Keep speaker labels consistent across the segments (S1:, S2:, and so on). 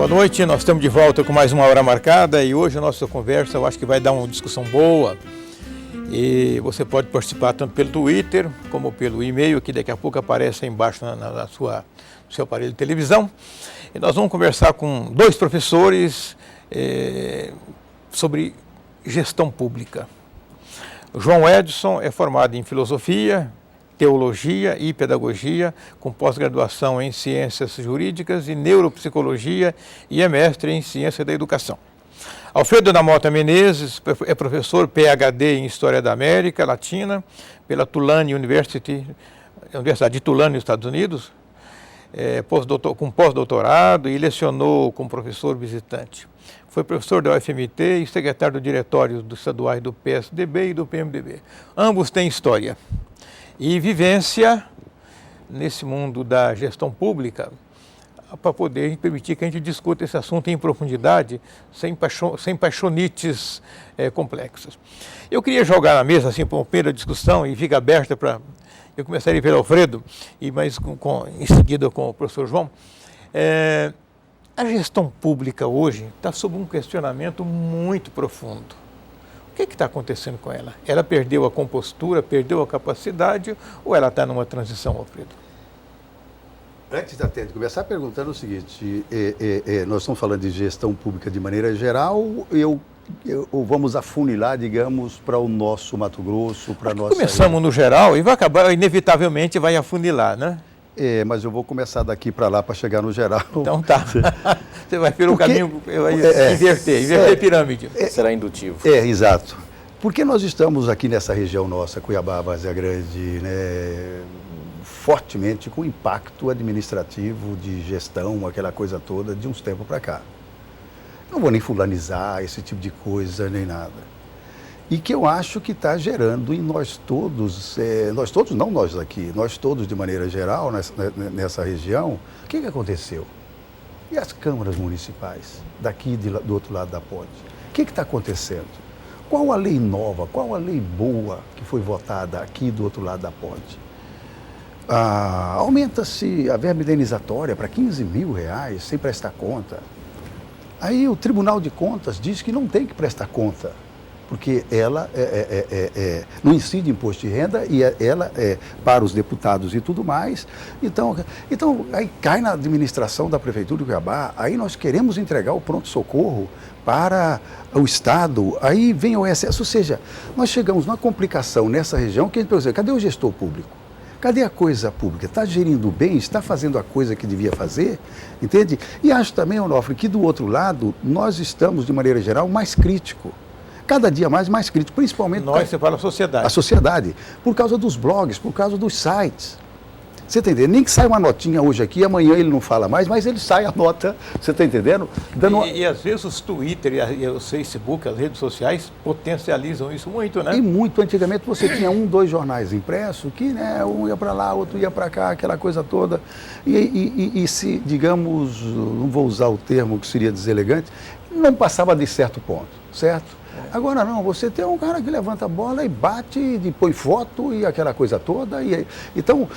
S1: Boa noite, nós estamos de volta com mais uma hora marcada e hoje a nossa conversa eu acho que vai dar uma discussão boa e você pode participar tanto pelo Twitter como pelo e-mail que daqui a pouco aparece aí embaixo no seu aparelho de televisão. E nós vamos conversar com dois professores sobre gestão pública. O João Edson é formado em filosofia, teologia e pedagogia, com pós-graduação em ciências jurídicas e neuropsicologia e é mestre em ciência da educação. Alfredo da Mota Menezes é professor PhD em História da América Latina pela Tulane Universidade de Tulane, nos Estados Unidos, com pós-doutorado e lecionou como professor visitante. Foi professor da UFMT e secretário do diretório dos estaduais do PSDB e do PMDB. Ambos têm história e vivência nesse mundo da gestão pública para poder permitir que a gente discuta esse assunto em profundidade, sem paixonites complexas. Eu queria jogar na mesa, assim, para uma primeira discussão, e fica aberta para... Eu começaria pelo Alfredo, mas em seguida com o professor João. A gestão pública hoje está sob um questionamento muito profundo. O que está acontecendo com ela? Ela perdeu a compostura, perdeu a capacidade ou ela está numa transição, Alfredo?
S2: Antes até de começar perguntando o seguinte, nós estamos falando de gestão pública de maneira geral, ou vamos afunilar, digamos, para o nosso Mato Grosso, para a nossa...
S1: Começamos no geral e vai acabar, inevitavelmente vai afunilar, né?
S2: Mas eu vou começar daqui para lá para chegar no geral.
S1: Então tá. Você vai pelo caminho, vai inverter a pirâmide.
S3: Será indutivo.
S2: Exato. Porque nós estamos aqui nessa região nossa, Cuiabá, Várzea Grande, né, fortemente com impacto administrativo, de gestão, aquela coisa toda, de uns tempos para cá. Não vou nem fulanizar esse tipo de coisa, nem nada. E que eu acho que está gerando em nós todos, não nós aqui, nós todos de maneira geral nessa região, o que aconteceu? E as câmaras municipais, daqui do outro lado da ponte? O que está acontecendo? Qual a lei nova, qual a lei boa que foi votada aqui do outro lado da ponte? Aumenta-se a verba indenizatória para R$15 mil sem prestar conta. Aí o Tribunal de Contas diz que não tem que prestar conta, porque ela não incide imposto de renda e ela é para os deputados e tudo mais. Então, aí cai na administração da Prefeitura de Cuiabá, aí nós queremos entregar o pronto-socorro para o Estado, aí vem o excesso, ou seja, nós chegamos numa complicação nessa região que a gente pensa, cadê o gestor público? Cadê a coisa pública? Está gerindo bem? Está fazendo a coisa que devia fazer? Entende? E acho também, Onofre, que do outro lado, nós estamos, de maneira geral, mais crítico. Cada dia mais crítico, principalmente...
S1: Você fala a sociedade.
S2: A sociedade, por causa dos blogs, por causa dos sites. Você está entendendo? Nem que sai uma notinha hoje aqui, amanhã ele não fala mais, mas ele sai a nota, você está entendendo?
S1: E às vezes os Twitter e os Facebook, as redes sociais, potencializam isso muito, né?
S2: E muito. Antigamente você tinha 1, 2 jornais impressos, que né, um ia para lá, outro ia para cá, aquela coisa toda. E se, digamos, não vou usar o termo que seria deselegante, não passava de certo ponto, certo? Agora não, você tem um cara que levanta a bola e bate, e põe foto e aquela coisa toda. Então,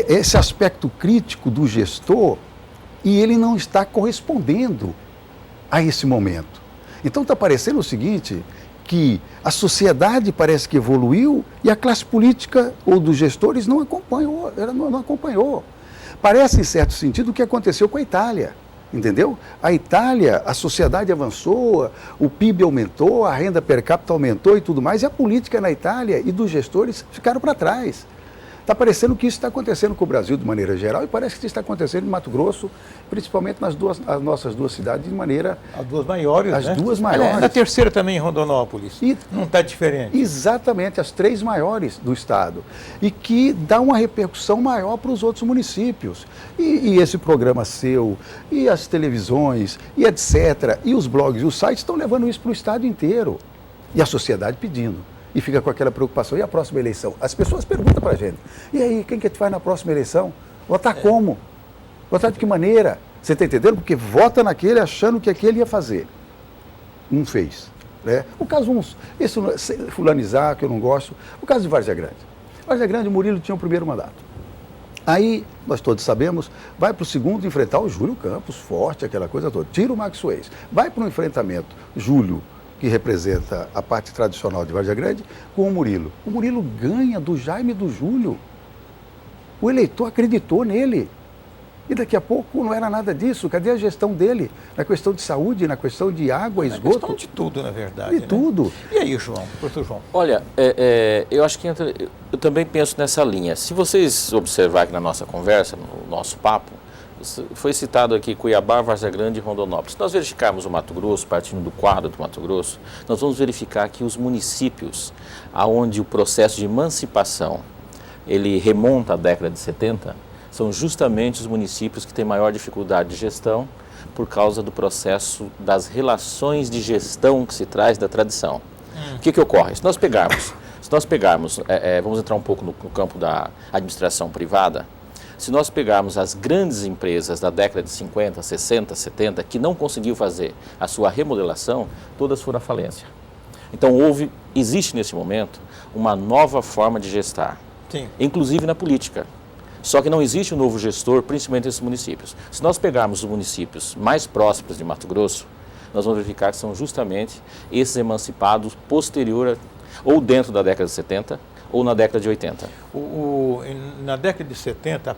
S2: esse aspecto crítico do gestor, e ele não está correspondendo a esse momento. Então está parecendo o seguinte, que a sociedade parece que evoluiu e a classe política ou dos gestores não acompanhou, ela não acompanhou. Parece, em certo sentido, o que aconteceu com a Itália. Entendeu? A Itália, a sociedade avançou, o PIB aumentou, a renda per capita aumentou e tudo mais, e a política na Itália e dos gestores ficaram para trás. Está parecendo que isso está acontecendo com o Brasil de maneira geral e parece que isso está acontecendo em Mato Grosso, principalmente as nossas duas cidades de maneira...
S1: As duas maiores,
S2: As
S1: né?
S2: duas maiores.
S1: A terceira também em Rondonópolis. Não está diferente.
S2: Exatamente, as 3 maiores do estado. E que dá uma repercussão maior para os outros municípios. E esse programa seu, e as televisões, e etc., e os blogs e os sites estão levando isso para o estado inteiro. E a sociedade pedindo. E fica com aquela preocupação. E a próxima eleição? As pessoas perguntam para a gente. E aí, quem que vai na próxima eleição? Votar como? Votar de que maneira? Você está entendendo? Porque vota naquele achando que aquele ia fazer. Não fez. Né? O caso, esse fulanizar, que eu não gosto. O caso de Várzea Grande. Várzea Grande, o Murilo tinha o primeiro mandato. Aí, nós todos sabemos, vai para o segundo enfrentar o Júlio Campos, forte, aquela coisa toda. Tira o Max Suez. Vai para o enfrentamento Júlio, que representa a parte tradicional de Vargem Grande, com o Murilo. O Murilo ganha do Jaime e do Júlio. O eleitor acreditou nele. E daqui a pouco não era nada disso. Cadê a gestão dele? Na questão de saúde, na questão de água, esgoto? Na questão
S1: de tudo, na verdade.
S2: De tudo.
S1: E aí, João, professor João?
S3: Olha, eu acho que eu também penso nessa linha. Se vocês observarem aqui na nossa conversa, no nosso papo, foi citado aqui Cuiabá, Várzea Grande e Rondonópolis. Se nós verificarmos o Mato Grosso, partindo do quadro do Mato Grosso, nós vamos verificar que os municípios onde o processo de emancipação ele remonta à década de 70, são justamente os municípios que têm maior dificuldade de gestão por causa do processo das relações de gestão que se traz da tradição. O que ocorre? Se nós pegarmos, vamos entrar um pouco no campo da administração privada, se nós pegarmos as grandes empresas da década de 50, 60, 70, que não conseguiu fazer a sua remodelação, todas foram à falência. Então existe nesse momento uma nova forma de gestar,
S1: Sim.
S3: Inclusive na política. Só que não existe um novo gestor, principalmente nesses municípios. Se nós pegarmos os municípios mais próximos de Mato Grosso, nós vamos verificar que são justamente esses emancipados posterior ou dentro da década de 70 ou na década de 80.
S1: Na década de 70,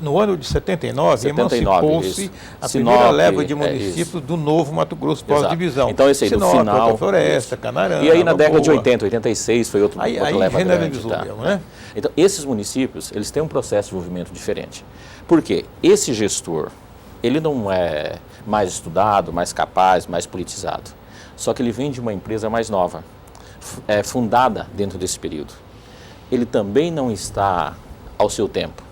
S1: no ano de 79 emancipou-se a primeira leva de municípios do novo Mato Grosso pós-divisão.
S3: Então esse aí
S1: Sinop,
S3: do final...
S1: Floresta, Canarana...
S3: E aí na década de 80, 86 foi outra leva grande.
S1: Mesmo, né?
S3: Então esses municípios, eles têm um processo de desenvolvimento diferente. Por quê? Esse gestor, ele não é mais estudado, mais capaz, mais politizado. Só que ele vem de uma empresa mais nova, fundada dentro desse período. Ele também não está ao seu tempo,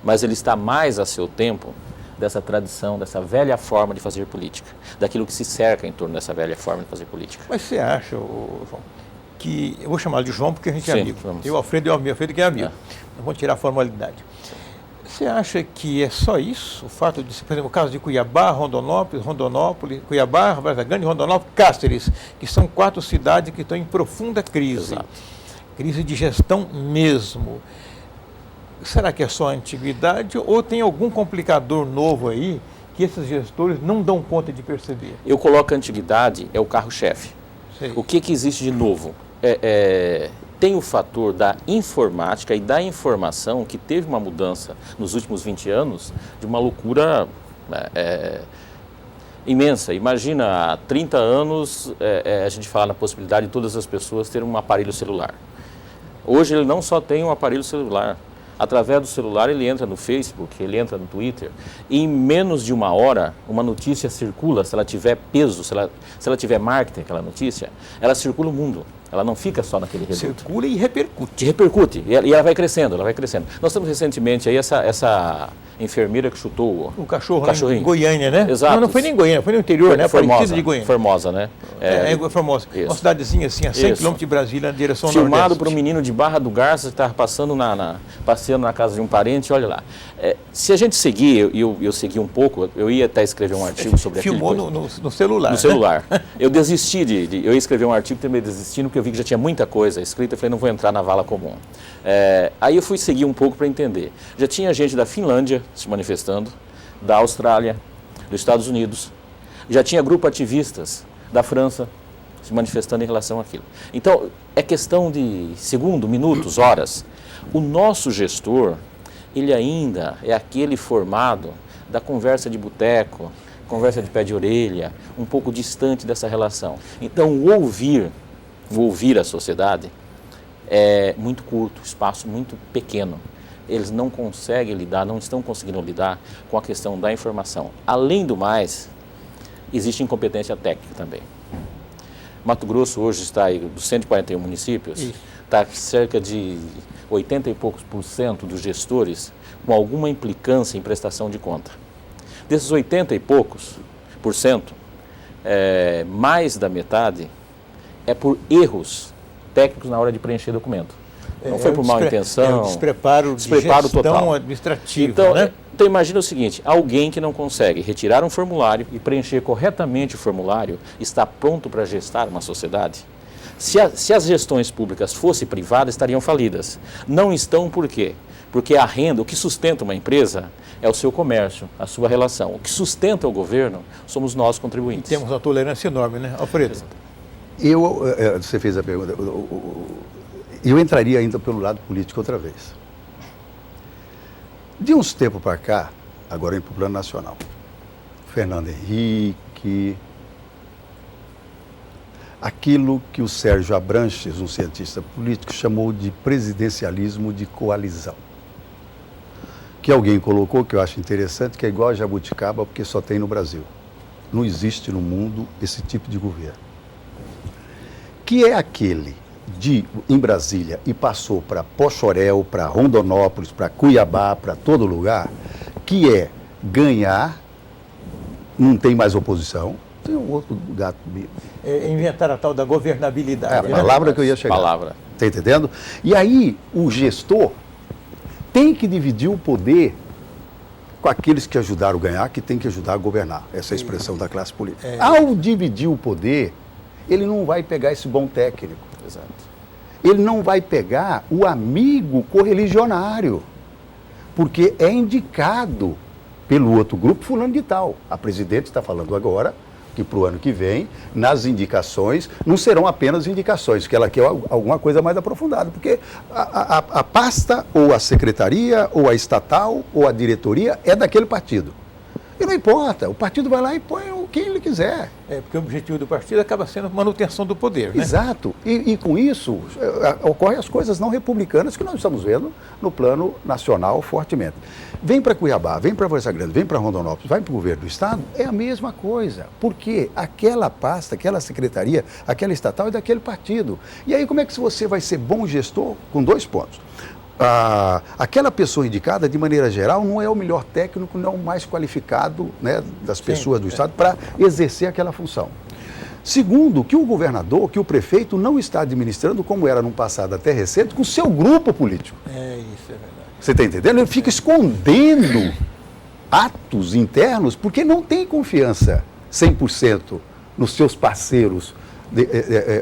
S3: mas ele está mais a seu tempo dessa tradição, dessa velha forma de fazer política, daquilo que se cerca em torno dessa velha forma de fazer política.
S1: Mas você acha, João, que... Eu vou chamar de João porque a gente é amigo.
S3: Vamos.
S1: Eu, Alfredo que é amigo. Não vou tirar a formalidade. Você acha que é só isso? O fato de, por exemplo, o caso de Cuiabá, Rondonópolis, Cuiabá, Vargem Grande, Rondonópolis, Cáceres, que são 4 cidades que estão em profunda crise.
S3: Exato.
S1: Crise de gestão mesmo. Será que é só a antiguidade ou tem algum complicador novo aí que esses gestores não dão conta de perceber?
S3: Eu coloco a antiguidade, é o carro-chefe. O que existe de novo? Tem o fator da informática e da informação que teve uma mudança nos últimos 20 anos de uma loucura imensa. Imagina, há 30 anos a gente fala na possibilidade de todas as pessoas terem um aparelho celular. Hoje ele não só tem um aparelho celular. Através do celular ele entra no Facebook, ele entra no Twitter e em menos de 1 hora uma notícia circula, se ela tiver peso, se ela tiver marketing, aquela notícia, ela circula o mundo. Ela não fica só naquele reduto.
S1: Circula e repercute.
S3: Repercute. E ela vai crescendo, ela vai crescendo. Nós temos recentemente aí essa enfermeira que chutou
S1: o cachorro
S3: cachorrinho.
S1: Em Goiânia, né?
S3: Exato.
S1: Não foi nem em Goiânia, foi no interior, né?
S3: Formosa,
S1: de Goiânia.
S3: Formosa, né?
S1: Formosa.
S3: Isso.
S1: Uma cidadezinha assim, a 100 km de Brasília, na direção nordeste.
S3: Filmado por um menino de Barra do Garça que estava passeando na casa de um parente, olha lá. Se a gente seguir, eu segui um pouco, eu ia até escrever um artigo sobre aquilo.
S1: Filmou no celular.
S3: No celular. Eu desisti eu ia escrever um artigo, também desistindo, porque eu vi que já tinha muita coisa escrita, eu falei, não vou entrar na vala comum. Aí eu fui seguir um pouco para entender. Já tinha gente da Finlândia se manifestando, da Austrália, dos Estados Unidos, já tinha grupo ativistas da França se manifestando em relação àquilo. Então, é questão de minutos, horas. O nosso gestor, ele ainda é aquele formado da conversa de boteco, conversa de pé de orelha, um pouco distante dessa relação. Então, o ouvir a sociedade é muito curto, espaço muito pequeno. Eles não conseguem lidar, não estão conseguindo lidar com a questão da informação. Além do mais, existe incompetência técnica também. Mato Grosso hoje está aí, dos 141 municípios, está cerca de 80 e poucos % dos gestores com alguma implicância em prestação de conta. Desses 80 e poucos %, mais da metade é por erros técnicos na hora de preencher documento. Não foi por má intenção.
S1: Despreparo de gestão
S3: total.
S1: administrativa.
S3: Então,
S1: né?
S3: Então imagina o seguinte, alguém que não consegue retirar um formulário e preencher corretamente o formulário está pronto para gestar uma sociedade? Se as gestões públicas fossem privadas, estariam falidas. Não estão por quê? Porque a renda, o que sustenta uma empresa é o seu comércio, a sua relação. O que sustenta o governo somos nós, contribuintes.
S1: Temos uma tolerância enorme, né, Alfredo?
S2: Você fez a pergunta. Eu entraria ainda pelo lado político outra vez. De uns tempos para cá, agora indo para o plano nacional, Fernando Henrique, aquilo que o Sérgio Abranches, um cientista político, chamou de presidencialismo de coalizão. Que alguém colocou, que eu acho interessante, que é igual a jabuticaba, porque só tem no Brasil. Não existe no mundo esse tipo de governo. Que é aquele em Brasília e passou para Pochorel, para Rondonópolis, para Cuiabá, para todo lugar, que é ganhar, não tem mais oposição, tem um outro gato.
S1: Inventar a tal da governabilidade.
S2: É a palavra que eu ia chegar.
S3: Palavra.
S2: Está entendendo? E aí o gestor tem que dividir o poder com aqueles que ajudaram a ganhar, que tem que ajudar a governar. Essa é a expressão da classe política. Ao dividir o poder, ele não vai pegar esse bom técnico.
S3: Exato.
S2: Ele não vai pegar o amigo correligionário, porque é indicado pelo outro grupo fulano de tal. A presidente está falando agora que para o ano que vem, nas indicações, não serão apenas indicações, que ela quer alguma coisa mais aprofundada, porque a pasta, ou a secretaria, ou a estatal, ou a diretoria é daquele partido. E não importa, o partido vai lá e põe quem ele quiser.
S1: Porque o objetivo do partido acaba sendo a manutenção do poder, né?
S2: Exato. E com isso, ocorrem as coisas não republicanas que nós estamos vendo no plano nacional fortemente. Vem para Cuiabá, vem para Varza Grande, vem para Rondonópolis, vai para o governo do Estado, é a mesma coisa. Porque aquela pasta, aquela secretaria, aquela estatal é daquele partido. E aí como é que você vai ser bom gestor? Com 2 pontos. Aquela pessoa indicada, de maneira geral, não é o melhor técnico, não é o mais qualificado, né, das pessoas do Estado para exercer aquela função. Segundo, que o governador, que o prefeito não está administrando, como era no passado até recente, com o seu grupo político.
S1: Isso é verdade.
S2: Você está entendendo? Ele fica escondendo atos internos porque não tem confiança 100% nos seus parceiros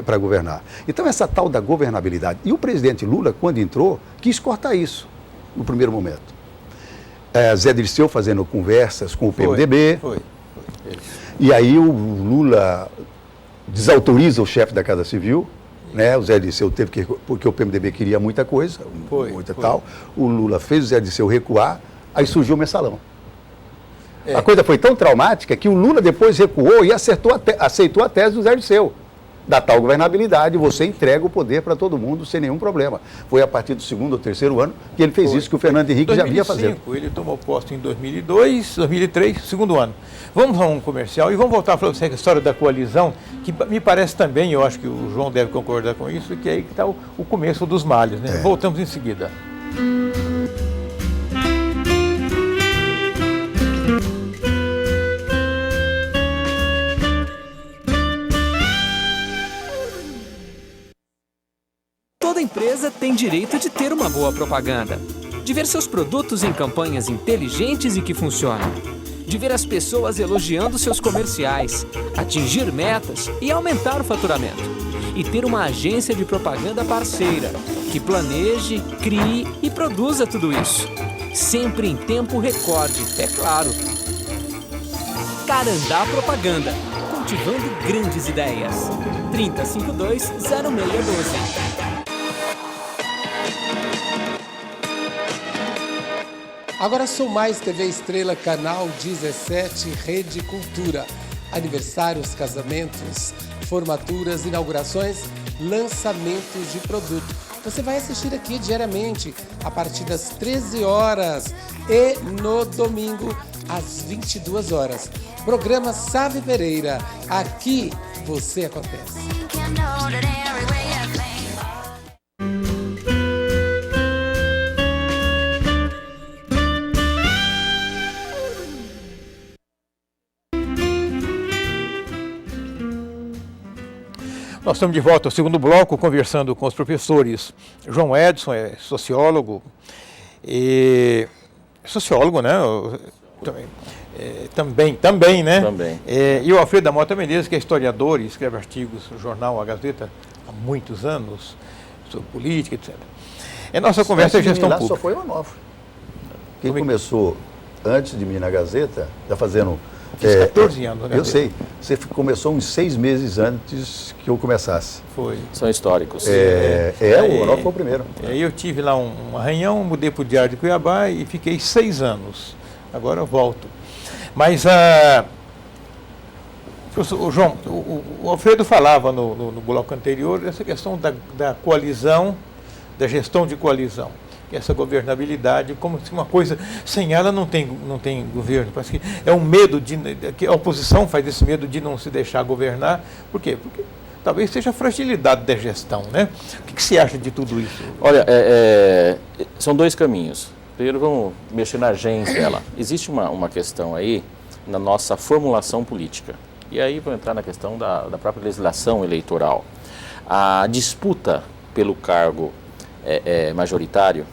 S2: para governar. Então, essa tal da governabilidade. E o presidente Lula, quando entrou, quis cortar isso no primeiro momento. Zé Dirceu fazendo conversas com o PMDB.
S1: Foi.
S2: E aí o Lula desautoriza o chefe da Casa Civil. Né? O Zé Dirceu teve que, porque o PMDB queria muita coisa, muita tal. O Lula fez o Zé Dirceu recuar, aí surgiu o mensalão. A coisa foi tão traumática que o Lula depois recuou e aceitou a tese do Zé Dirceu. Da tal governabilidade, você entrega o poder para todo mundo sem nenhum problema. Foi a partir do 2º ou 3º ano que ele fez isso que o Fernando Henrique já vinha fazendo.
S1: Ele tomou posse em 2002, 2003, 2º ano. Vamos a um comercial e vamos voltar para você a história da coalizão, que me parece também, eu acho que o João deve concordar com isso, que é aí que está o começo dos males, né? Voltamos em seguida.
S4: Toda empresa tem direito de ter uma boa propaganda, de ver seus produtos em campanhas inteligentes e que funcionam, de ver as pessoas elogiando seus comerciais, atingir metas e aumentar o faturamento, e ter uma agência de propaganda parceira que planeje, crie e produza tudo isso, sempre em tempo recorde, é claro. Carandá Propaganda, cultivando grandes ideias. 3052-0612.
S5: Agora Sou Mais TV Estrela, canal 17, Rede Cultura. Aniversários, casamentos, formaturas, inaugurações, lançamentos de produto. Você vai assistir aqui diariamente, a partir das 13 horas e no domingo, às 22 horas. Programa Sávio Pereira. Aqui você acontece.
S1: Nós estamos de volta ao 2º bloco, conversando com os professores. João Edson é sociólogo, né? Também, né?
S3: Também.
S1: E o Alfredo da Mota Menezes, que é historiador e escreve artigos no jornal A Gazeta há muitos anos, sobre política, etc. Nossa conversa é
S2: Antes de
S1: gestão
S2: mim lá
S1: pública.
S2: só foi o Onofre. Quem
S1: Como é que-
S2: começou antes de mim na Gazeta, já fazendo...
S1: Fiz 14 anos na
S2: Eu
S1: Gazeta.
S2: sei. Você começou uns 6 meses antes que eu começasse.
S1: Foi.
S3: São históricos.
S2: O Onofre foi o primeiro.
S1: Aí eu tive lá um arranhão, mudei para o Diário de Cuiabá e fiquei 6 anos. Agora eu volto. Mas o João, o Alfredo falava no bloco anterior dessa questão da coalizão, da gestão de coalizão. Essa governabilidade, como se uma coisa, sem ela não tem governo. Parece que é um medo, que a oposição faz esse medo de não se deixar governar. Por quê? Porque talvez seja a fragilidade da gestão, né? O que você acha de tudo isso?
S3: Olha, são dois caminhos. Primeiro vamos mexer na agência dela. Existe uma questão aí na nossa formulação política. E aí vou entrar na questão da própria legislação eleitoral. A disputa pelo cargo majoritário,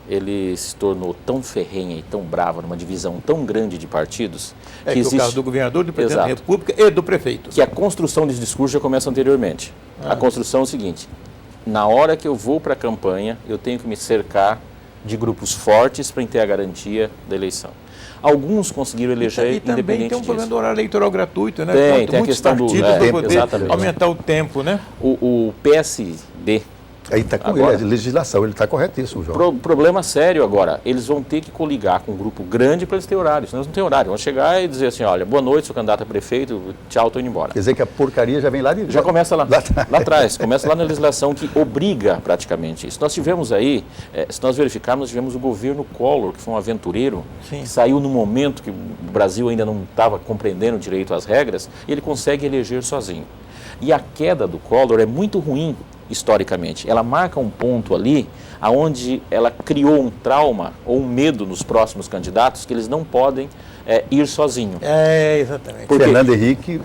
S3: ele se tornou tão ferrenha e tão brava, numa divisão tão grande de partidos,
S1: Que é o caso do governador, do presidente da
S3: Exato.
S1: República e do prefeito.
S3: Que a construção desse discurso já começa anteriormente. A construção é o seguinte: na hora que eu vou para a campanha, eu tenho que me cercar de grupos fortes para ter a garantia da eleição. Alguns conseguiram eleger
S1: E também
S3: independente
S1: tem um
S3: disso.
S1: problema do horário eleitoral gratuito, né?
S3: Tem a
S1: Muitos
S3: questão do
S1: partidos
S3: tempo,
S1: para poder
S3: exatamente.
S1: aumentar o tempo, né?
S3: O PSD,
S2: Aí está com
S3: Agora-
S2: ele, a legislação, ele está corretíssimo, João.
S3: problema sério agora, eles vão ter que coligar com um grupo grande para eles terem horário, senão eles não têm horário. Vão chegar e dizer assim, olha, boa noite, sou candidato a prefeito, tchau, estou indo embora.
S2: Quer dizer que a porcaria já vem lá de...
S3: Já começa lá
S2: atrás.
S3: atrás, começa lá na legislação que obriga praticamente isso. Nós tivemos aí, se nós verificarmos, nós tivemos o governo Collor, que foi um aventureiro,
S1: Sim.
S3: que saiu no momento que o Brasil ainda não estava compreendendo direito às regras, e ele consegue eleger sozinho. E a queda do Collor é muito ruim historicamente. Ela marca um ponto ali onde ela criou um trauma ou um medo nos próximos candidatos que eles não podem ir sozinho.
S1: Exatamente.
S3: Por quê?
S2: Fernando Henrique,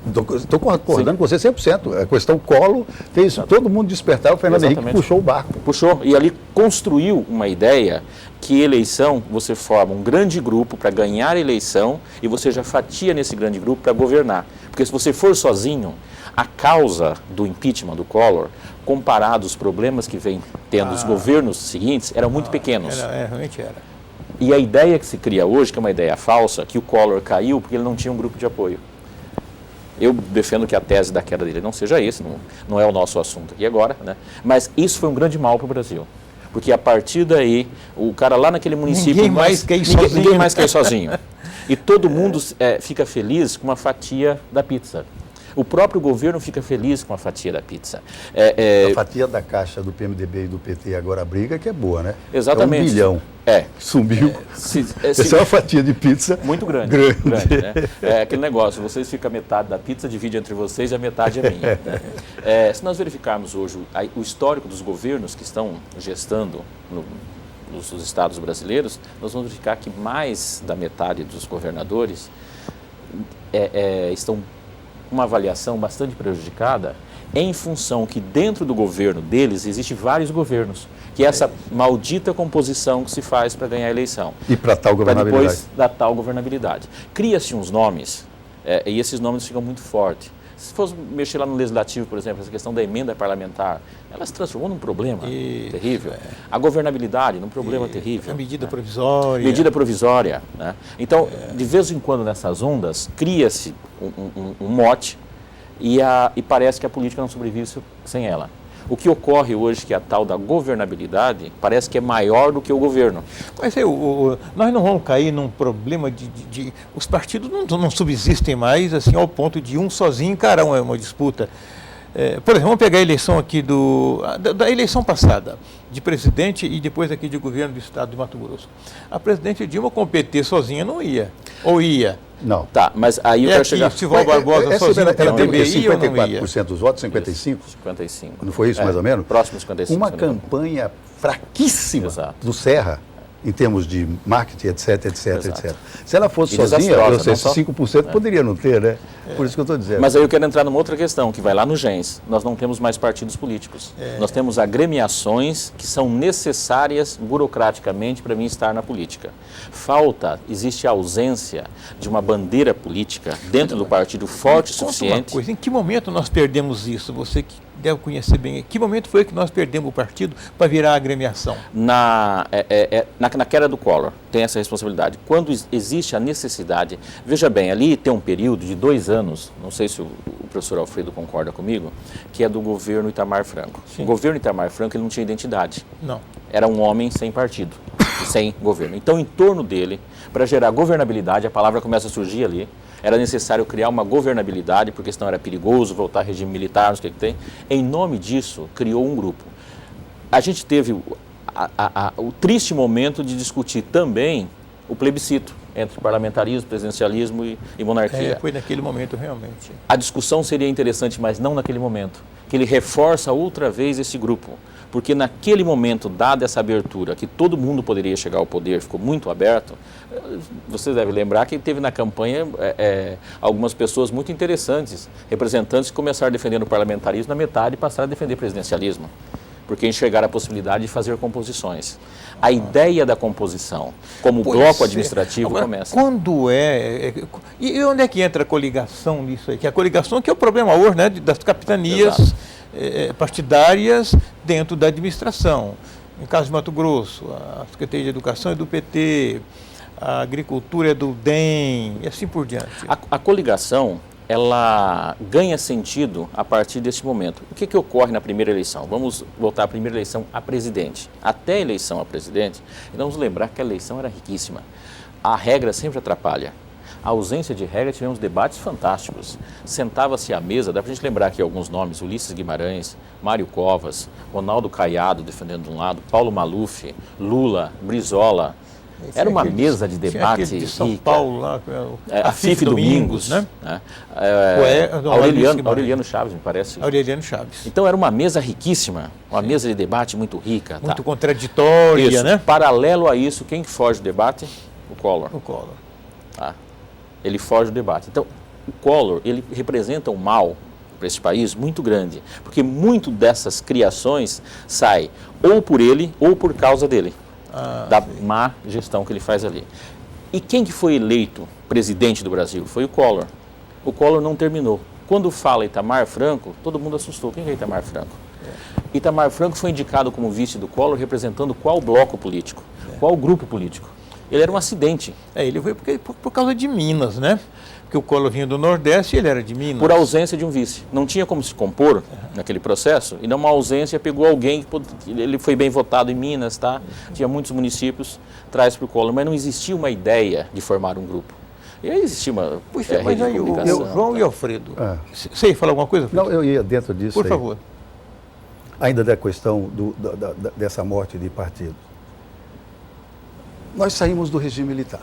S2: estou concordando com você 100%. A questão Collor fez todo mundo despertar, o Fernando Henrique
S3: Exatamente.
S2: puxou o barco.
S3: Puxou e ali construiu uma ideia que eleição, você forma um grande grupo para ganhar a eleição e você já fatia nesse grande grupo para governar. Porque se você for sozinho, a causa do impeachment do Collor, comparado aos problemas que vem tendo os governos seguintes, eram muito pequenos.
S1: Realmente era.
S3: E a ideia que se cria hoje, que é uma ideia falsa, que o Collor caiu porque ele não tinha um grupo de apoio. Eu defendo que a tese da queda dele não seja esse, não é o nosso assunto aqui agora, né? Mas isso foi um grande mal para o Brasil. Porque a partir daí, o cara lá naquele município...
S1: Ninguém mais quer ir sozinho.
S3: Ninguém mais quer ir sozinho. E todo mundo fica feliz com uma fatia da pizza. O próprio governo fica feliz com a fatia da pizza.
S2: A fatia da caixa do PMDB e do PT agora a briga que é boa, né?
S3: Exatamente.
S2: É 1 bilhão. Sumiu. Essa é uma fatia de pizza
S3: Muito grande.
S2: grande.
S3: Né? É aquele negócio, vocês ficam metade da pizza, divide entre vocês e a metade é minha. Né? Se nós verificarmos hoje o histórico dos governos que estão gestando nos estados brasileiros, nós vamos verificar que mais da metade dos governadores estão com uma avaliação bastante prejudicada em função que dentro do governo deles existem vários governos, que é essa maldita composição que se faz para ganhar a eleição.
S2: E para tal
S3: Para
S2: governabilidade.
S3: depois da tal governabilidade. Cria-se uns nomes, e esses nomes ficam muito fortes. Se fosse mexer lá no Legislativo, por exemplo, essa questão da emenda parlamentar, ela se transformou num problema terrível. A governabilidade num problema terrível.
S1: A medida provisória.
S3: Medida provisória. Né? Então, de vez em quando nessas ondas, cria-se um mote e parece que a política não sobrevive sem ela. O que ocorre hoje, que é a tal da governabilidade, parece que é maior do que o governo.
S1: Mas nós não vamos cair num problema de os partidos não subsistem mais assim ao ponto de um sozinho encarar uma disputa. Por exemplo, vamos pegar a eleição aqui da eleição passada, de presidente e depois aqui de governo do estado de Mato Grosso. A presidente Dilma competir sozinha não ia, ou ia.
S2: Não.
S3: Tá, mas aí eu
S1: E
S3: quero
S1: aqui,
S3: chegar...
S1: se Val Barbosa sozinho,
S2: ela
S1: não
S2: teve
S1: ia ou não ia?
S2: 54% dos votos, 55%?
S3: 55.
S2: Não foi isso, mais ou menos?
S3: Próximo 55.
S2: Uma
S3: se não me engano.
S2: campanha fraquíssima
S3: Exato.
S2: do Serra, em termos de marketing, etc.
S3: Exato.
S2: Se ela fosse
S3: E
S2: sozinha,
S3: desastrosa,
S2: eu sei,
S3: não só-
S2: esses 5% poderia não ter, né? Por isso que eu estou dizendo.
S3: Mas aí eu quero entrar numa outra questão, que vai lá no GENS. Nós não temos mais partidos políticos. Nós temos agremiações que são necessárias burocraticamente para mim estar na política. Existe a ausência de uma bandeira política dentro do partido forte o
S1: Conta uma
S3: suficiente.
S1: coisa, em que momento nós perdemos isso? Você que deve conhecer bem. Que momento foi que nós perdemos o partido para virar a agremiação?
S3: Na queda do Collor, tem essa responsabilidade. Quando existe a necessidade, veja bem, ali tem um período de 2 anos, não sei se o professor Alfredo concorda comigo, que é do governo Itamar Franco.
S1: Sim.
S3: O governo Itamar Franco ele não tinha identidade.
S1: Não.
S3: Era um homem sem partido, sem governo. Então, em torno dele, para gerar governabilidade, a palavra começa a surgir ali, era necessário criar uma governabilidade, porque senão era perigoso voltar ao regime militar, não sei o que tem. Em nome disso, criou um grupo. A gente teve o triste momento de discutir também o plebiscito entre parlamentarismo, presidencialismo e monarquia.
S1: Foi naquele momento, realmente.
S3: A discussão seria interessante, mas não naquele momento, que ele reforça outra vez esse grupo. Porque naquele momento, dada essa abertura, que todo mundo poderia chegar ao poder, ficou muito aberto, você deve lembrar que teve na campanha algumas pessoas muito interessantes, representantes que começaram defendendo o parlamentarismo na metade e passaram a defender o presidencialismo, porque enxergaram a possibilidade de fazer composições. A ideia da composição, como bloco administrativo,
S1: agora,
S3: começa.
S1: Quando e onde é que entra a coligação nisso aí? Que a coligação que é o problema hoje, né, das capitanias partidárias dentro da administração. No caso de Mato Grosso, a Secretaria de Educação é do PT, a Agricultura é do DEM, e assim por diante.
S3: A coligação, ela ganha sentido a partir desse momento. O que ocorre na primeira eleição? Vamos voltar à primeira eleição a presidente. Até a eleição a presidente, e vamos lembrar que a eleição era riquíssima. A regra sempre atrapalha. A ausência de regra, tivemos debates fantásticos. Sentava-se à mesa, dá para a gente lembrar aqui alguns nomes, Ulisses Guimarães, Mário Covas, Ronaldo Caiado defendendo de um lado, Paulo Maluf, Lula, Brizola. Era uma mesa de debate
S1: de São
S3: rica.
S1: Paulo lá,
S3: a Fife Domingos,
S1: né?
S3: Aureliano Chaves, me parece.
S1: Aureliano Chaves.
S3: Então era uma mesa riquíssima, uma mesa de debate muito rica.
S1: Muito contraditória,
S3: isso.
S1: Né?
S3: Paralelo a isso, quem que foge do debate? O Collor.
S1: O Collor.
S3: Ele foge do debate. Então, o Collor, ele representa um mal para esse país muito grande, porque muito dessas criações sai ou por ele ou por causa dele, da má gestão que ele faz ali. E quem que foi eleito presidente do Brasil? Foi o Collor. O Collor não terminou. Quando fala Itamar Franco, todo mundo assustou. Quem é Itamar Franco? Itamar Franco foi indicado como vice do Collor representando qual bloco político, qual grupo político. Ele era um acidente.
S1: Ele foi por causa de Minas, né? Porque o Collor vinha do Nordeste e ele era de Minas.
S3: Por ausência de um vice. Não tinha como se compor naquele processo, e numa ausência pegou alguém, que ele foi bem votado em Minas, tá? Tinha muitos municípios, traz para o Collor, mas não existia uma ideia de formar um grupo. E aí existia uma
S1: mas aí o João e Alfredo, você ia falar alguma coisa?
S2: Não, eu ia dentro disso.
S1: Por favor.
S2: Ainda da questão dessa morte de partidos. Nós saímos do regime militar,